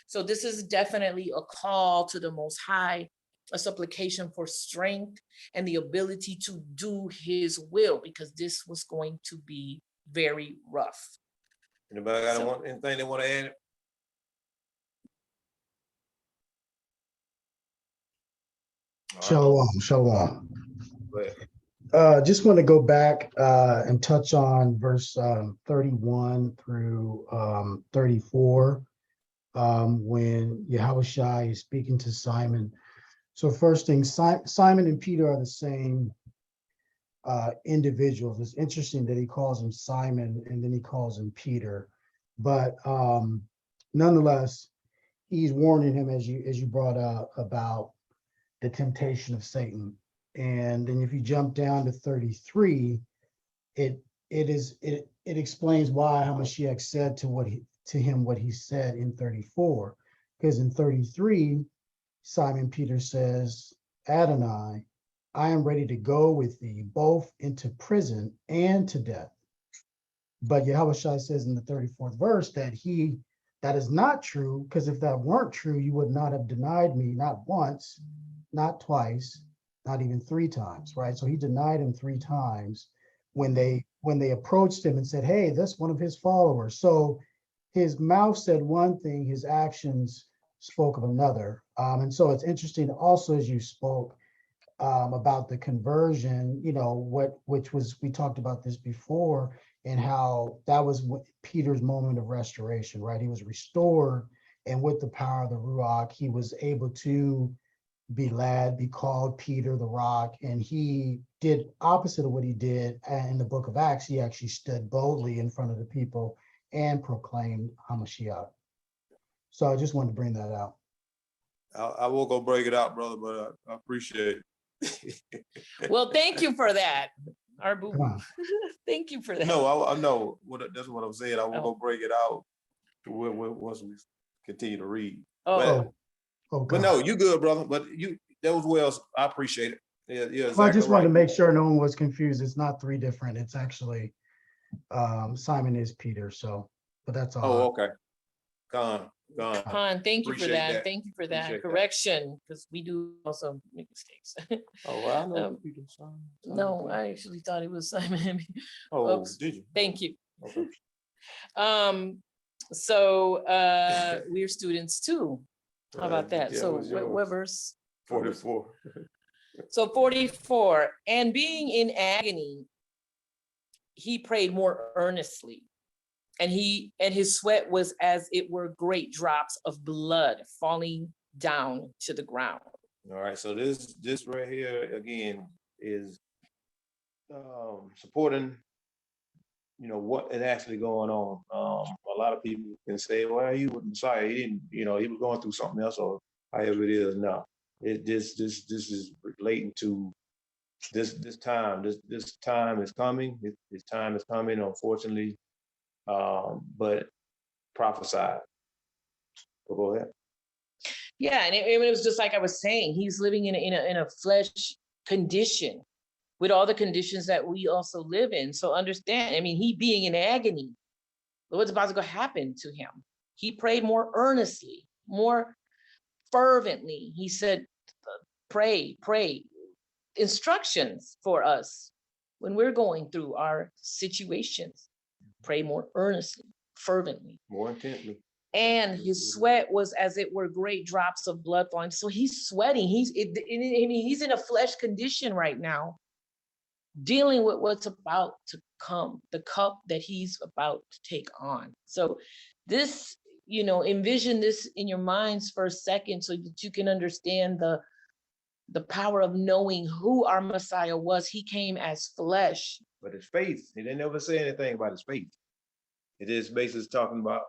So this is definitely a call to the Most High, a supplication for strength and the ability to do his will, because this was going to be very rough. Anybody got anything they want to add? Shalom, shalom. Go ahead. Just want to go back and touch on verse 31 through 34 when Yahushua is speaking to Simon. So first thing, Simon and Peter are the same individuals. It's interesting that he calls him Simon and then he calls him Peter, but nonetheless, he's warning him, as you brought up, about the temptation of Satan. And then if you jump down to 33, it explains why Hamashiach said to him what he said in 34. Because in 33, Simon Peter says, Adonai, I am ready to go with thee both into prison and to death. But Yahushua says in the 34th verse that is not true, because if that weren't true, you would not have denied me, not once, not twice, not even 3 times, right? So he denied him 3 times when they approached him and said, hey, that's one of his followers. So his mouth said one thing, his actions spoke of another. And so it's interesting also, as you spoke about the conversion, we talked about this before, and how that was Peter's moment of restoration, right? He was restored, and with the power of the Ruach, he was able to be led, be called Peter the Rock, and he did opposite of what he did in the book of Acts. He actually stood boldly in front of the people and proclaimed Hamashiach. So I just wanted to bring that out. I will go break it out, brother, but I appreciate it. Well, thank you for that, our boo. Come on. Thank you for that. No, I know that's what I'm saying. I will Oh. go break it out once we continue to read. Oh, But no, you good, brother. But that was well. I appreciate it. Yeah, exactly. Well, I just right. wanted to make sure no one was confused. It's not 3 different. It's actually Simon is Peter. So, but that's all. Oh, okay. Gone. Han, thank you for Appreciate that. that. Thank you for that Appreciate that. correction, because we do also make mistakes. Oh, well, I know. No, I actually thought it was Simon. Oh, Oops. did you? Thank you. Okay. So we're students too. How about that? Yeah, So it was yours. what verse? 44. So 44, and being in agony, he prayed more earnestly, and his sweat was as it were great drops of blood falling down to the ground. All right. So this right here again is supporting, what is actually going on. A lot of people can say, well, he was Messiah. He didn't, he was going through something else, or however it is. No, this is relating to this time. This time is coming. This time is coming, unfortunately, but prophesied. So go ahead. Yeah, and it was just like I was saying, he's living in a flesh condition with all the conditions that we also live in. So understand, he being in agony, what's about to go happen to him? He prayed more earnestly, more fervently. He said, pray. Instructions for us when we're going through our situations. Pray more earnestly, fervently. More intently. And his sweat was as it were great drops of blood falling. So he's sweating. He's in a flesh condition right now, dealing with what's about to come, the cup that he's about to take on. So this, envision this in your minds for a second so that you can understand the power of knowing who our Messiah was. He came as flesh. But his faith, he didn't ever say anything about his faith. It is basically talking about,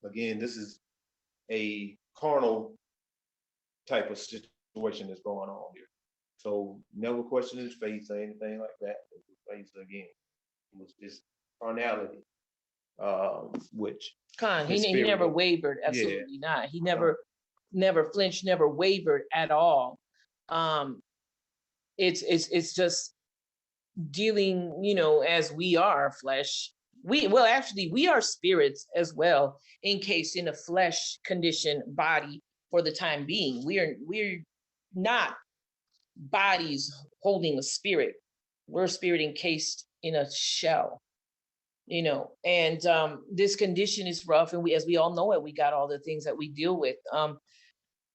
again, this is a carnal type of situation that's going on here. So never question his faith or anything like that. His faith, again, it was just carnality, which he never wavered. Absolutely not. He never flinched, never wavered at all. It's just dealing, as we are flesh. We are spirits as well, encased in a flesh condition body for the time being. We're not bodies holding a spirit. We're a spirit encased in a shell, and this condition is rough, and as we all know it, we got all the things that we deal with.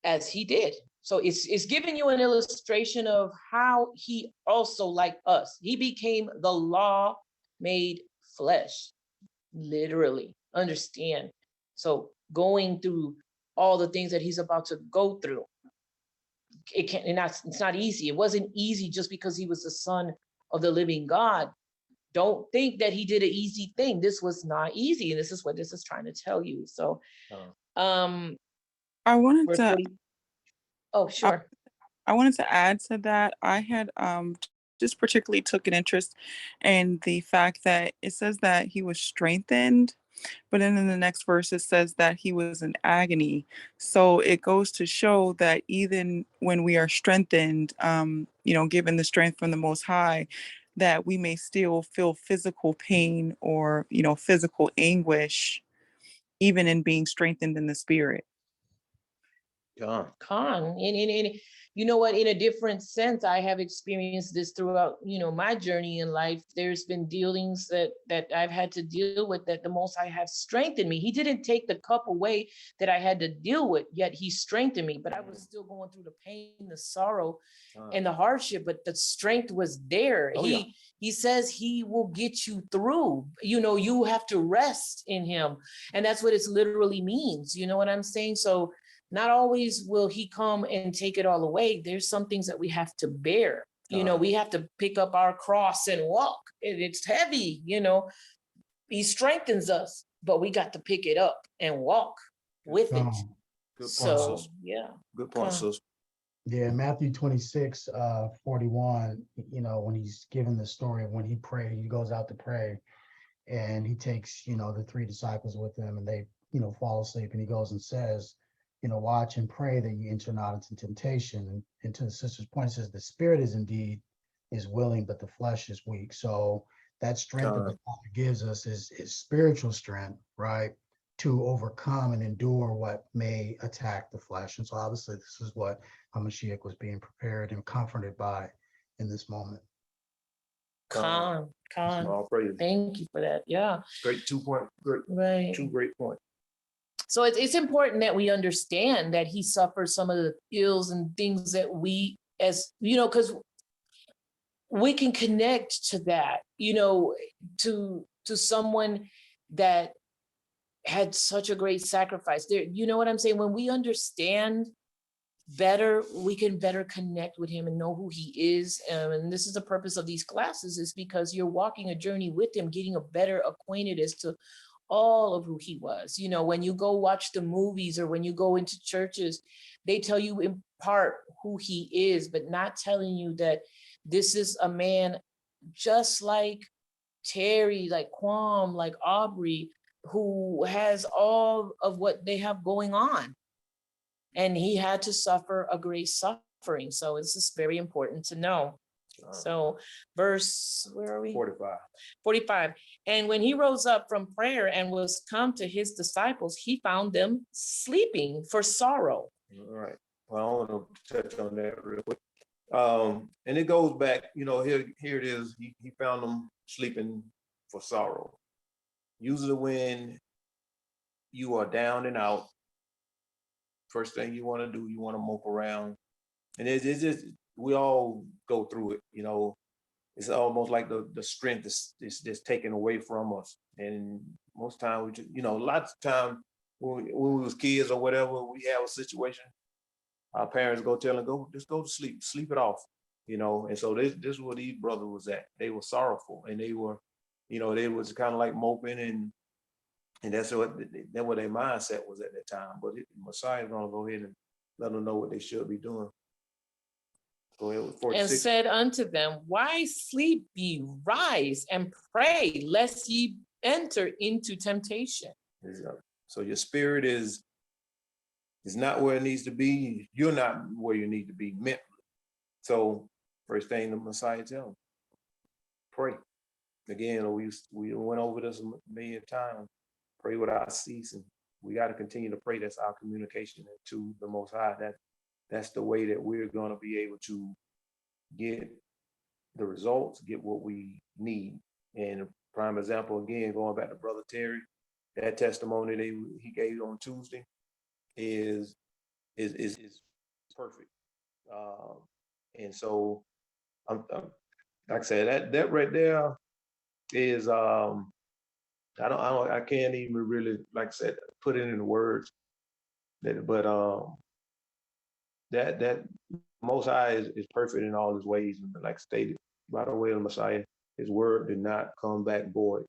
as he did. So it's giving you an illustration of how he also, like us, he became the law made flesh, literally. Understand? So going through all the things that he's about to go through, it's not easy. It wasn't easy just because he was the son of the living God. Don't think that he did an easy thing. This was not easy. And this is what this is trying to tell you. So, I wanted verse to 40. Oh, sure. I wanted to add to that. I had just particularly took an interest in the fact that it says that he was strengthened, but then in the next verse it says that he was in agony. So it goes to show that even when we are strengthened, given the strength from the Most High, that we may still feel physical pain or physical anguish, even in being strengthened in the spirit. Con, you know what, in a different sense, I have experienced this throughout, my journey in life. There's been dealings that I've had to deal with, that the Most High have strengthened me. He didn't take the cup away that I had to deal with, yet he strengthened me, but I was still going through the pain, the sorrow, and the hardship, but the strength was there. He says he will get you through. You have to rest in him, and that's what it literally means. You know what I'm saying? So not always will he come and take it all away. There's some things that we have to bear. We have to pick up our cross and walk. It's heavy, he strengthens us, but we got to pick it up and walk with it. Good point, So, sis. yeah. Good point, sis. Yeah, Matthew 26, 41, when he's given the story of when he prayed, he goes out to pray and he takes, the three disciples with him and they, fall asleep, and he goes and says, watch and pray that you enter not into temptation. And to the sister's point, it says the spirit is willing, but the flesh is weak. So that strength that the Father gives us is spiritual strength, right? To overcome and endure what may attack the flesh. And so obviously this is what Hamashiach was being prepared and comforted by in this moment. Con. Thank you for that. Yeah. Great 2 point. Right. 2 great points. So it's important that we understand that he suffered some of the ills and things that we, as because we can connect to that, to someone that had such a great sacrifice there. You know what I'm saying? When we understand better, we can better connect with him and know who he is. And this is the purpose of these classes, is because you're walking a journey with him, getting a better acquainted as to all of who he was. When you go watch the movies or when you go into churches, they tell you in part who he is, but not telling you that this is a man just like Terry, like Quam, like Aubrey, who has all of what they have going on. And he had to suffer a great suffering. So it's just very important to know. So verse, where are we? 45. And when he rose up from prayer and was come to his disciples, he found them sleeping for sorrow. All right. Well, I want to touch on that real quick. And it goes back, here it is. He found them sleeping for sorrow. Usually when you are down and out, first thing you want to do, you want to mope around. And it's just, we all go through it, it's almost like the strength is just taken away from us. And most times, lots of times when we was kids or whatever, we have a situation, our parents go tell them, just go to sleep it off, And so this is where these brothers was at. They were sorrowful, and they were, they was kind of like moping, and that's what their mindset was at that time. But Messiah is gonna go ahead and let them know what they should be doing. Go ahead with 46. And said unto them, why sleep ye? Rise and pray, lest ye enter into temptation. So your spirit is not where it needs to be. You're not where you need to be mentally. So first thing the Messiah tells them, pray. Again, we went over this a million times. Pray without ceasing. We got to continue to pray. That's our communication to the Most High. That's the way that we're going to be able to get the results, get what we need. And a prime example, again, going back to Brother Terry, that testimony he gave on Tuesday is is perfect. And so I'm like I said, that right there is I can't even really, like I said, put it into words. But that Most High is perfect in all his ways, and like stated by the way of the Messiah, his word did not come back void.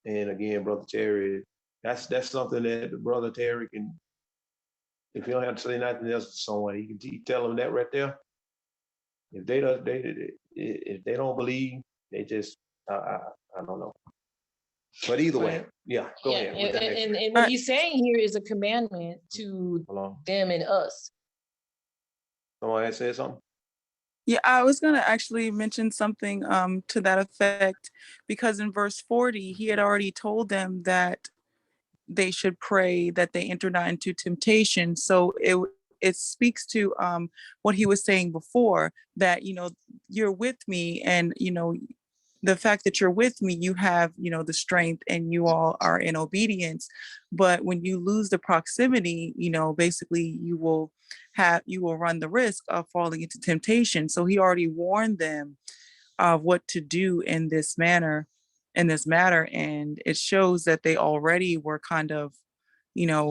And again, Brother Terry, that's something that the Brother Terry can, if you don't have to say nothing else to someone, he can tell them that right there. If if they don't believe, they just I don't know. But either way, Right. yeah, go Yeah, ahead with that next one. and what he's saying here is a commandment to Hold on. them and us. Someone had said something? Yeah, I was going to actually mention something to that effect, because in verse 40, he had already told them that they should pray that they enter not into temptation. So it speaks to what he was saying before, that, you're with me, and, the fact that you're with me, you have, the strength, and you all are in obedience. But when you lose the proximity, basically you will run the risk of falling into temptation. So he already warned them of what to do in this matter. And it shows that they already were kind of,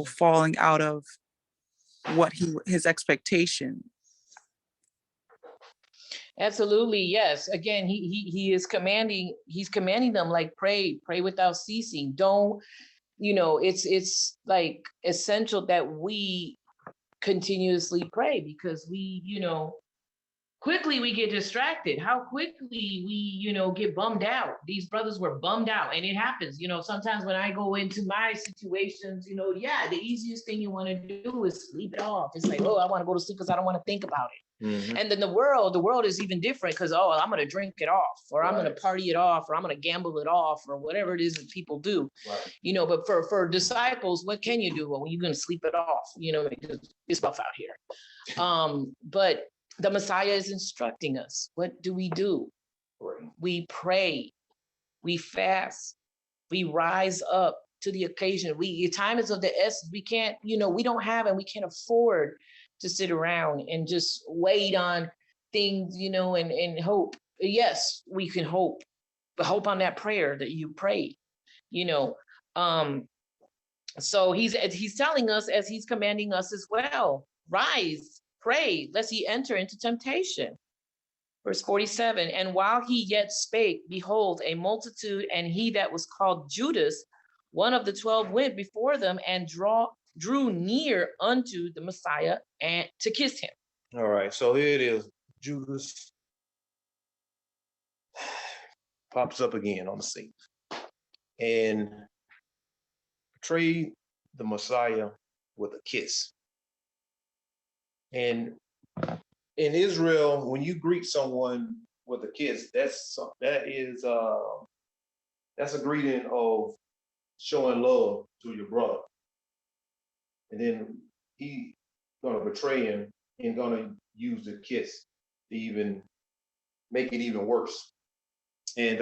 falling out of what his expectation. Absolutely, yes. Again, he is commanding, he's commanding them, like, pray without ceasing. Don't, it's like essential that we continuously pray, because we, quickly we get distracted, how quickly we, get bummed out. These brothers were bummed out, and it happens, sometimes when I go into my situations, yeah, the easiest thing you want to do is sleep it off. It's like, oh, I want to go to sleep because I don't want to think about it. Mm-hmm. And then the world is even different, because, oh, I'm going to drink it off, or I'm going to party it off, or I'm going to gamble it off, or whatever it is that people do. Right. But for disciples, what can you do? Well, when you're going to sleep it off, it's rough out here. But the Messiah is instructing us. What do? Right. We pray, we fast, we rise up to the occasion. Time is of the essence. We can't, we don't have, and we can't afford to sit around and just wait on things, and hope. Yes, we can hope, but hope on that prayer that you prayed, So he's telling us, as he's commanding us as well, rise, pray, lest ye enter into temptation. Verse 47, and while he yet spake, behold, a multitude, and he that was called Judas, one of the 12, went before them and drew near unto the Messiah and to kiss him. All right, so here it is. Judas pops up again on the scene and betrayed the Messiah with a kiss. And in Israel, when you greet someone with a kiss, that's a greeting of showing love to your brother. And then he gonna betray him and gonna use the kiss to even make it even worse. And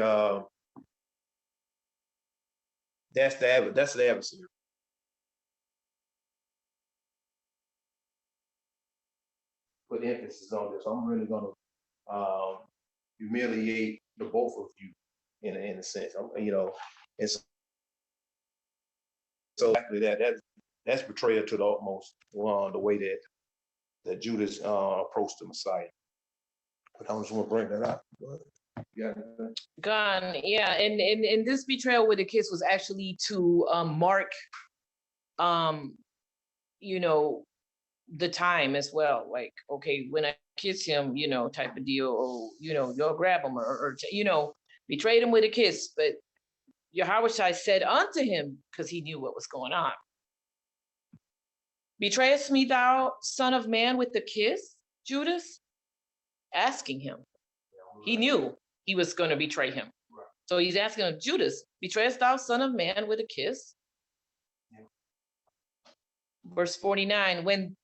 that's the adversary. Put emphasis on this. I'm really gonna humiliate the both of you in a sense. And so exactly that's betrayal to the utmost. The way that Judas approached the Messiah. But I just want to bring that up. Yeah. Gone, yeah, and this betrayal with a kiss was actually to mark, the time as well. Like, okay, when I kiss him, type of deal, or you'll grab him, or betrayed him with a kiss. But Yahushua said unto him, because he knew what was going on, betrayest me thou, son of man, with the kiss, Judas? Asking him. He knew he was going to betray him. Right. So he's asking him, Judas, betrayest thou, son of man, with a kiss? Yeah. Verse 49, when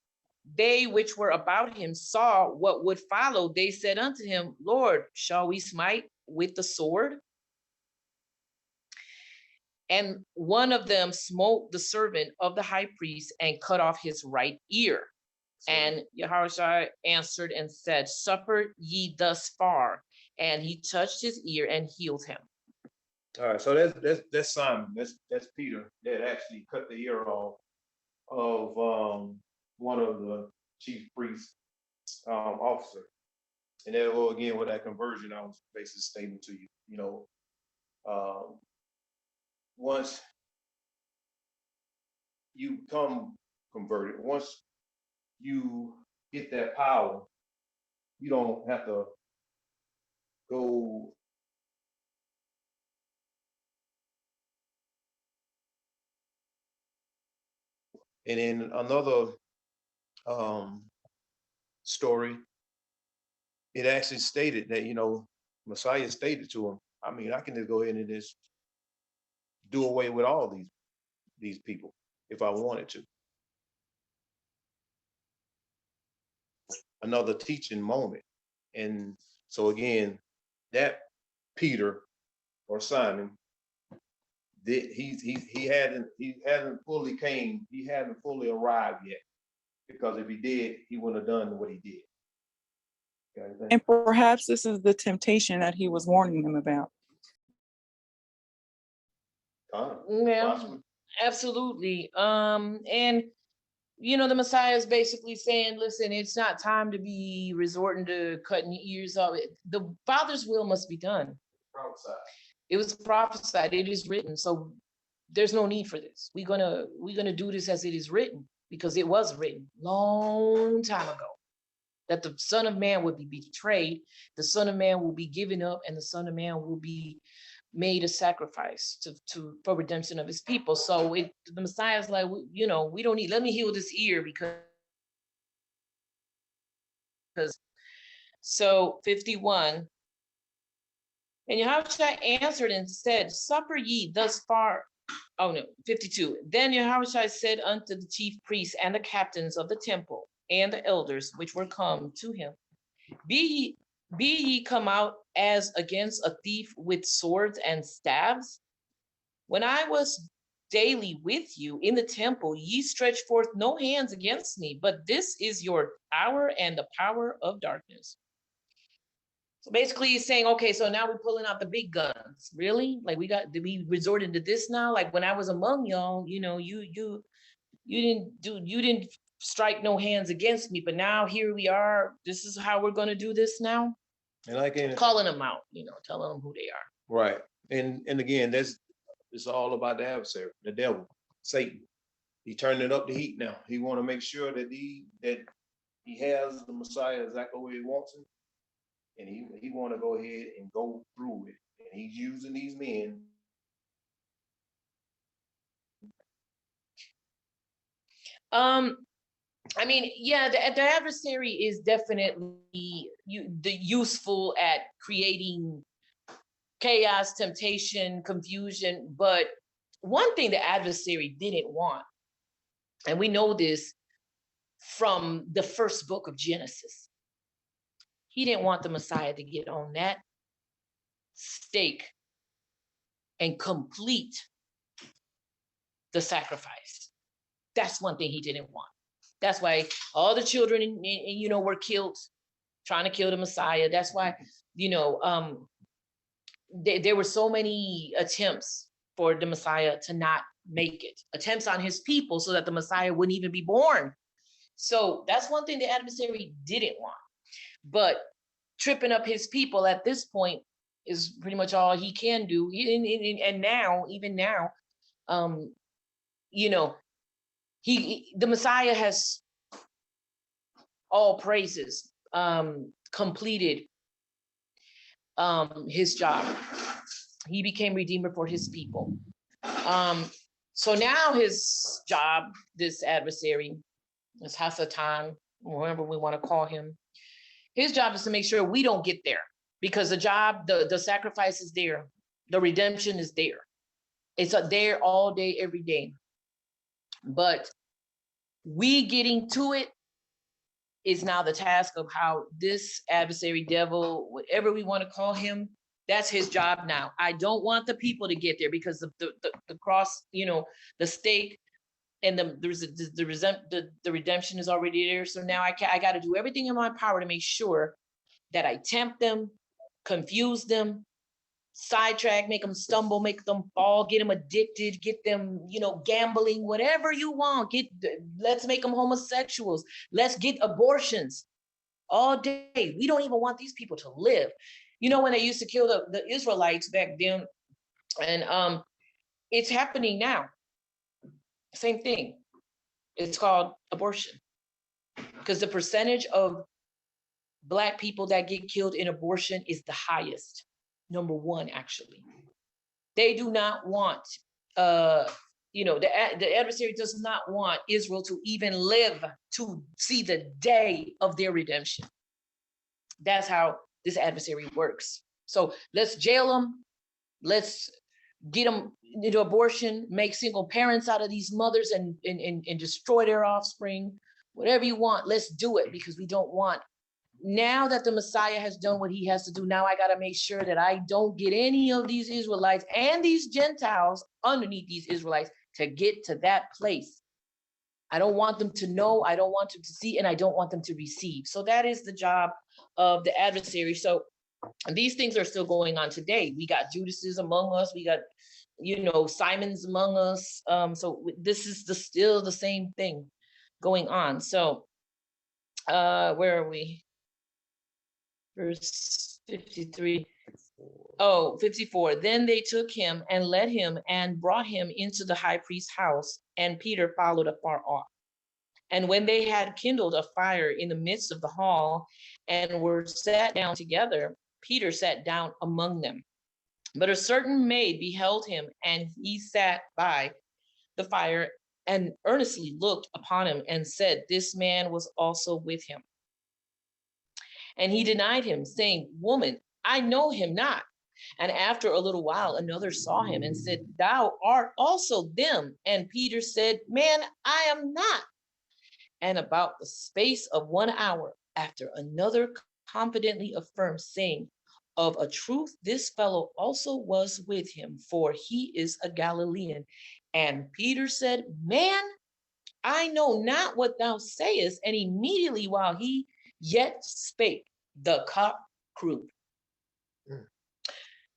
they which were about him saw what would follow, they said unto him, Lord, shall we smite with the sword? And one of them smote the servant of the high priest and cut off his right ear. And Yahushua answered and said, suffer ye thus far. And he touched his ear and healed him. All right, so that's Simon. That's Peter that actually cut the ear off of one of the chief priests officer. And there go again with that conversion I was basically stating to you. You know, once you become converted, once you get that power, you don't have to go and in another story, it actually stated that, you know, Messiah stated to him, I mean, I can just go ahead and just do away with all these people if I wanted to. Another teaching moment. And so again, that Peter or Simon, he hadn't fully came, he hadn't fully arrived yet. Because if he did, he wouldn't have done what he did. Okay, And perhaps this is the temptation that he was warning them about. Yeah, possibly. absolutely. And you know, the Messiah is basically saying, listen, it's not time to be resorting to cutting your ears off. The Father's will must be done. Prophesied. It was prophesied, it is written. So there's no need for this. We're gonna do this as it is written, because it was written long time ago that the Son of Man would be betrayed, the Son of Man will be given up, and the Son of Man will be made a sacrifice for redemption of his people. So the Messiah is like, you know, we don't need, let me heal this ear because so 51. And Yahushua answered and said, suffer ye thus far. Oh no, 52. Then Yahushua said unto the chief priests and the captains of the temple and the elders which were come to him, be ye come out as against a thief with swords and staves? When I was daily with you in the temple, ye stretched forth no hands against me, but this is your hour and the power of darkness. So basically he's saying, okay, so now we're pulling out the big guns. Really? Like we resorted to this now? Like when I was among y'all, you know, you didn't strike no hands against me, but now here we are. This is how we're gonna do this now. And again, Calling them out, you know, telling them who they are. right. And again, it's all about the adversary, the devil, Satan. He turned it up the heat now. He want to make sure that he has the Messiah exactly where he wants him. And he want to go ahead and go through it. And he's using these men. I mean, yeah, the adversary is definitely useful at creating chaos, temptation, confusion. But one thing the adversary didn't want, and we know this from the first book of Genesis, he didn't want the Messiah to get on that stake and complete the sacrifice. That's one thing he didn't want. That's why all the children, you know, were killed, trying to kill the Messiah. That's why, you know, there were so many attempts for the Messiah to not make it, attempts on his people so that the Messiah wouldn't even be born. So that's one thing the adversary didn't want. But tripping up his people at this point is pretty much all he can do. And now, even now, you know, the Messiah has, all praises, completed his job. He became redeemer for his people. So now his job, this adversary, this Hasatan, whatever we want to call him, his job is to make sure we don't get there, because the sacrifice is there, the redemption is there. It's there all day, every day. But we getting to it is now the task of how this adversary, devil, whatever we want to call him, that's his job now. I don't want the people to get there, because the cross, you know, the stake and the redemption is already there. So now I got to do everything in my power to make sure that I tempt them, confuse them, sidetrack, make them stumble, make them fall, get them addicted, get them, gambling, whatever you want. Let's make them homosexuals. Let's get abortions all day. We don't even want these people to live. When they used to kill the Israelites back then, and it's happening now. Same thing. It's called abortion, because the percentage of Black people that get killed in abortion is the highest. Number one, actually. They do not want, the adversary does not want Israel to even live to see the day of their redemption. That's how this adversary works. So let's jail them. Let's get them into abortion, make single parents out of these mothers and destroy their offspring. Whatever you want, let's do it, because we don't want. Now that the Messiah has done what he has to do, now I got to make sure that I don't get any of these Israelites and these Gentiles underneath these Israelites to get to that place. I don't want them to know, I don't want them to see, and I don't want them to receive. So that is the job of the adversary. So these things are still going on today. We got Judases among us. We got, Simons among us. So this is still the same thing going on. So where are we? Verse 53. Oh, 54. Then they took him and led him and brought him into the high priest's house, and Peter followed afar off. And when they had kindled a fire in the midst of the hall and were sat down together, Peter sat down among them. But a certain maid beheld him, and he sat by the fire and earnestly looked upon him and said, "This man was also with him." And he denied him, saying, "Woman, I know him not." And after a little while, another saw him and said, "Thou art also them." And Peter said, "Man, I am not." And about the space of 1 hour after, another confidently affirmed, saying, "Of a truth, this fellow also was with him, for he is a Galilean." And Peter said, "Man, I know not what thou sayest." And immediately while he yet spake, the cock crowed.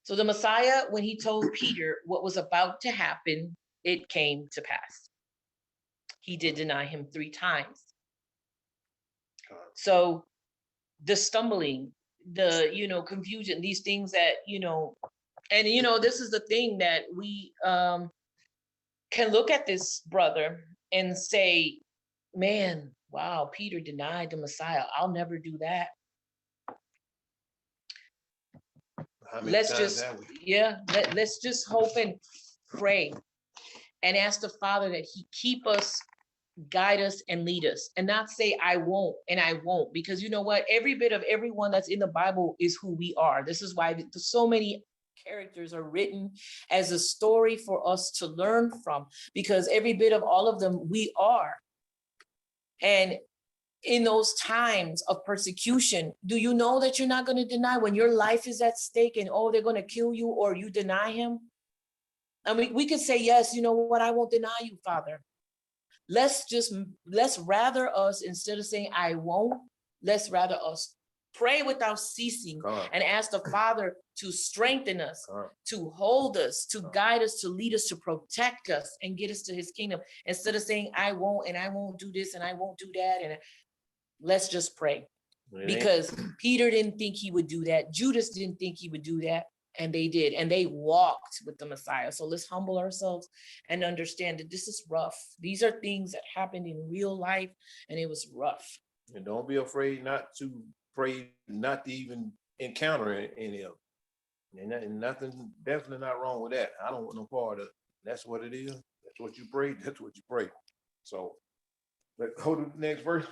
So the Messiah, when he told Peter what was about to happen, it came to pass. He did deny him 3 times. So the stumbling, the confusion, these things that, and this is the thing that we can look at this brother and say, man, wow, Peter denied the Messiah. I'll never do that. Let's just hope and pray and ask the Father that he keep us, guide us, and lead us, and not say I won't and I won't, because you know what, every bit of everyone that's in the Bible is who we are. This is why so many characters are written as a story for us to learn from, because every bit of all of them we are. And in those times of persecution, do you know that you're not going to deny when your life is at stake and they're going to kill you, or you deny him? I mean, we could say, yes, you know what, I won't deny you, Father. Let's rather us, instead of saying I won't, let's rather us pray without ceasing and ask the Father to strengthen us, to hold us, to guide us, to lead us, to protect us, and get us to his kingdom, instead of saying I won't, and I won't do this, and I won't do that. And let's just pray. Because Peter didn't think he would do that. Judas didn't think he would do that. And they did. And they walked with the Messiah. So let's humble ourselves and understand that this is rough. These are things that happened in real life, and it was rough. And don't be afraid not to pray, not to even encounter any of it. And nothing, definitely not wrong with that. I don't want no part of it. That's what it is. That's what you pray. That's what you pray. So let's go to the next verse.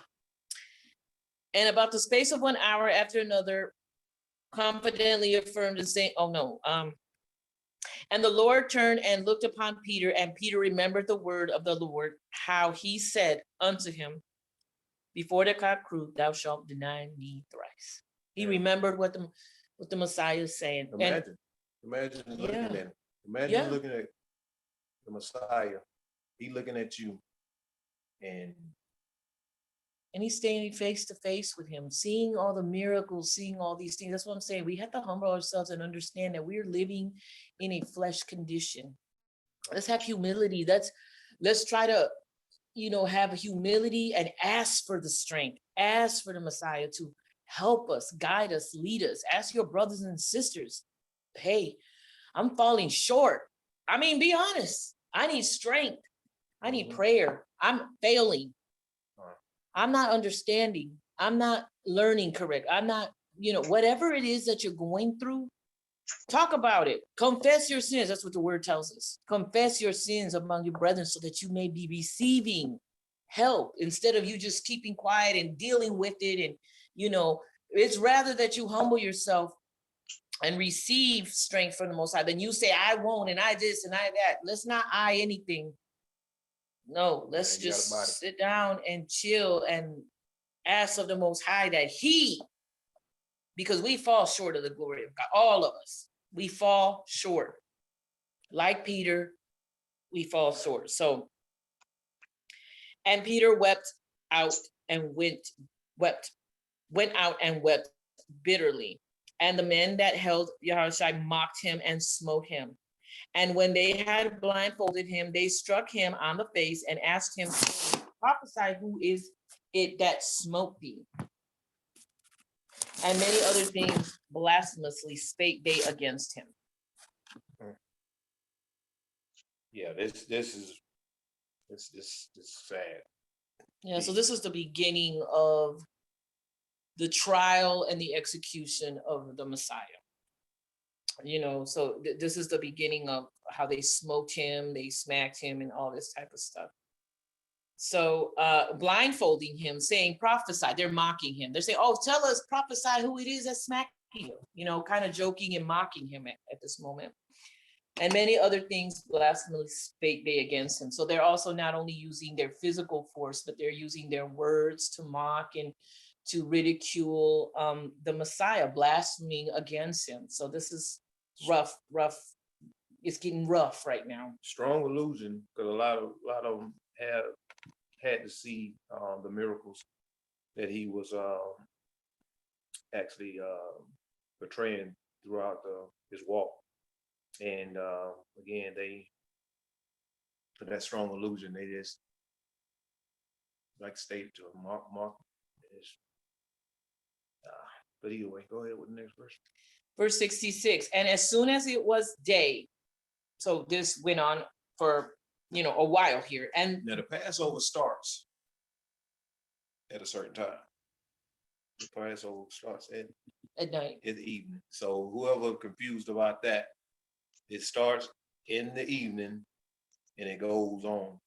And about the space of 1 hour after, another confidently affirmed and saying, and the Lord turned and looked upon Peter, and Peter remembered the word of the Lord, how he said unto him, before the cock crew, thou shalt deny me thrice. He remembered what the Messiah is saying. Imagine looking at him. Imagine looking at the Messiah. He looking at you, And he's standing face to face with him, seeing all the miracles, seeing all these things. That's what I'm saying. We have to humble ourselves and understand that we're living in a flesh condition. Let's have humility. Let's try to, have humility and ask for the strength. Ask for the Messiah to help us, guide us, lead us. Ask your brothers and sisters, hey, I'm falling short. I mean, be honest. I need strength. I need prayer. I'm failing. I'm not understanding. I'm not learning correct. I'm not, whatever it is that you're going through, talk about it. Confess your sins. That's what the word tells us. Confess your sins among your brethren so that you may be receiving help instead of you just keeping quiet and dealing with it. And, it's rather that you humble yourself and receive strength from the Most High than you say, I won't, and I this and I that. Let's not anything. No, let's just sit down and chill and ask of the Most High that He, because we fall short of the glory of God, all of us, we fall short. Like Peter, we fall short. So, and Peter went out and wept bitterly. And the men that held Yahushua mocked him and smote him. And when they had blindfolded him, they struck him on the face and asked him, prophesy, who is it that smote thee? And many other things blasphemously spake they against him. Yeah, this is sad. Yeah, so this is the beginning of the trial and the execution of the Messiah. So this is the beginning of how they smoked him, they smacked him, and all this type of stuff. So blindfolding him, saying, prophesy. They're mocking him. They're saying, oh, tell us, prophesy who it is that's smacking you, kind of joking and mocking him at this moment. And many other things blasphemously spake they against him. So they're also not only using their physical force, but they're using their words to mock and to ridicule the Messiah, blaspheming against him. So this is rough. It's getting rough right now. Strong illusion, because a lot of them had to see the miracles that he was actually portraying throughout his walk. And again, for that strong illusion, they just like stated to him, Mark. But either way, go ahead with the next verse. Verse 66, and as soon as it was day, so this went on for, a while here. And now the Passover starts at a certain time. The Passover starts at night. In the evening. So whoever confused about that, it starts in the evening and it goes on.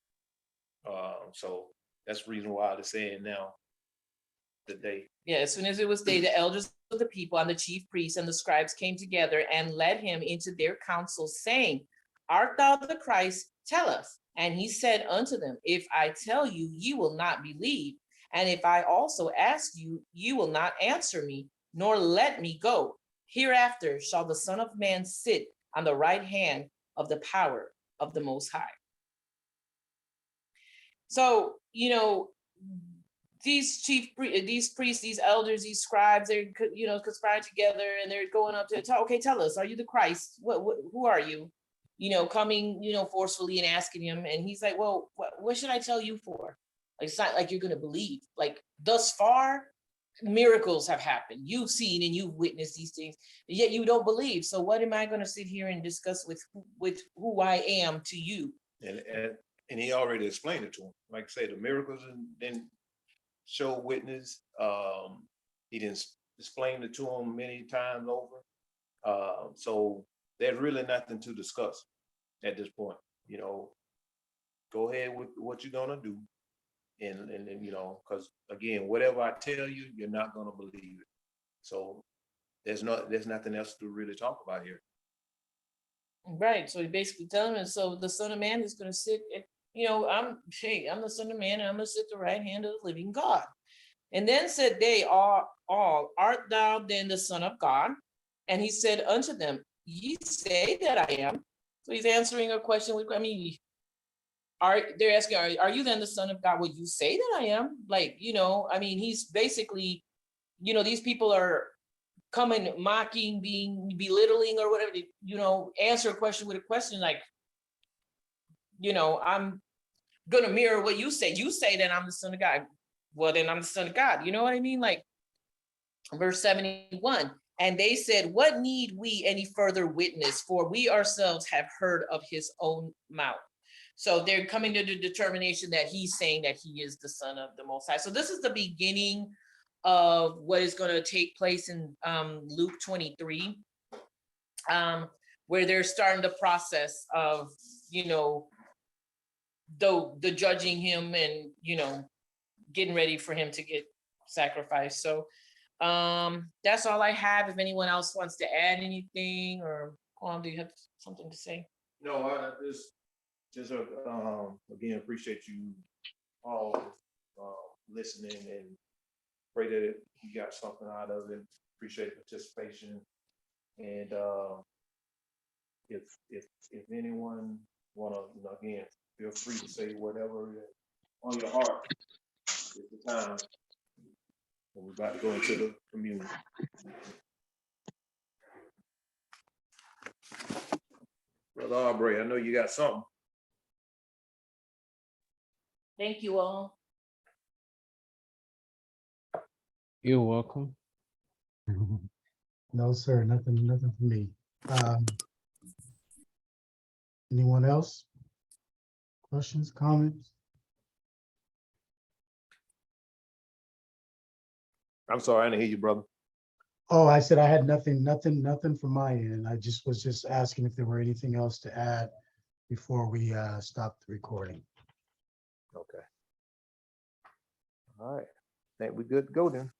So that's the reason why they're saying now the day. Yeah, as soon as it was day, the elders of the people and the chief priests and the scribes came together and led him into their council, saying, art thou the Christ? Tell us. And he said unto them, if I tell you, ye will not believe. And if I also ask you, you will not answer me, nor let me go. Hereafter shall the Son of Man sit on the right hand of the power of the Most High. So, these priests, these elders, these scribes, they're, conspired together and they're going up to talk. Okay, tell us, are you the Christ? Who are you? Coming, forcefully and asking him. And he's like, well, what should I tell you for? Like, it's not like you're going to believe. Like, thus far, miracles have happened. You've seen and you've witnessed these things, yet you don't believe. So what am I going to sit here and discuss with who I am to you? And he already explained it to him. Like I say, the miracles didn't show witness. He didn't explain it to him many times over. So there's really nothing to discuss at this point. Go ahead with what you're gonna do, and because again, whatever I tell you, you're not gonna believe it. So there's nothing else to really talk about here. Right. So he basically telling him, so the Son of Man is going to sit, I'm the Son of Man, and I'm going to sit at the right hand of the living God. And then said they all, art thou then the Son of God? And he said unto them, ye say that I am. So he's answering a question with, they're asking, are you then the son of God? Well, you say that I am. Like, I mean, he's basically, these people are coming, mocking, belittling or whatever, answer a question with a question like, I'm gonna mirror what you say. You say that I'm the son of God. Well, then I'm the son of God. You know what I mean? Like verse 71. And they said, what need we any further witness? For we ourselves have heard of his own mouth. So they're coming to the determination that he's saying that he is the son of the Most High. So this is the beginning of what is going to take place in Luke 23, where they're starting the process of, the judging him and, getting ready for him to get sacrificed. So that's all I have. If anyone else wants to add anything, or do you have something to say? No, I just again appreciate you all listening, and pray that you got something out of it. Appreciate participation, and if anyone wanna, again, feel free to say whatever on your heart. It's the time. We're about to go into the community. Brother Aubrey, I know you got something. Thank you all. You're welcome. No, sir, nothing for me. Anyone else? Questions, comments? I'm sorry, I didn't hear you, brother. Oh, I said I had nothing from my end. I was just asking if there were anything else to add before we stop the recording. Okay. All right. Think we good to go then.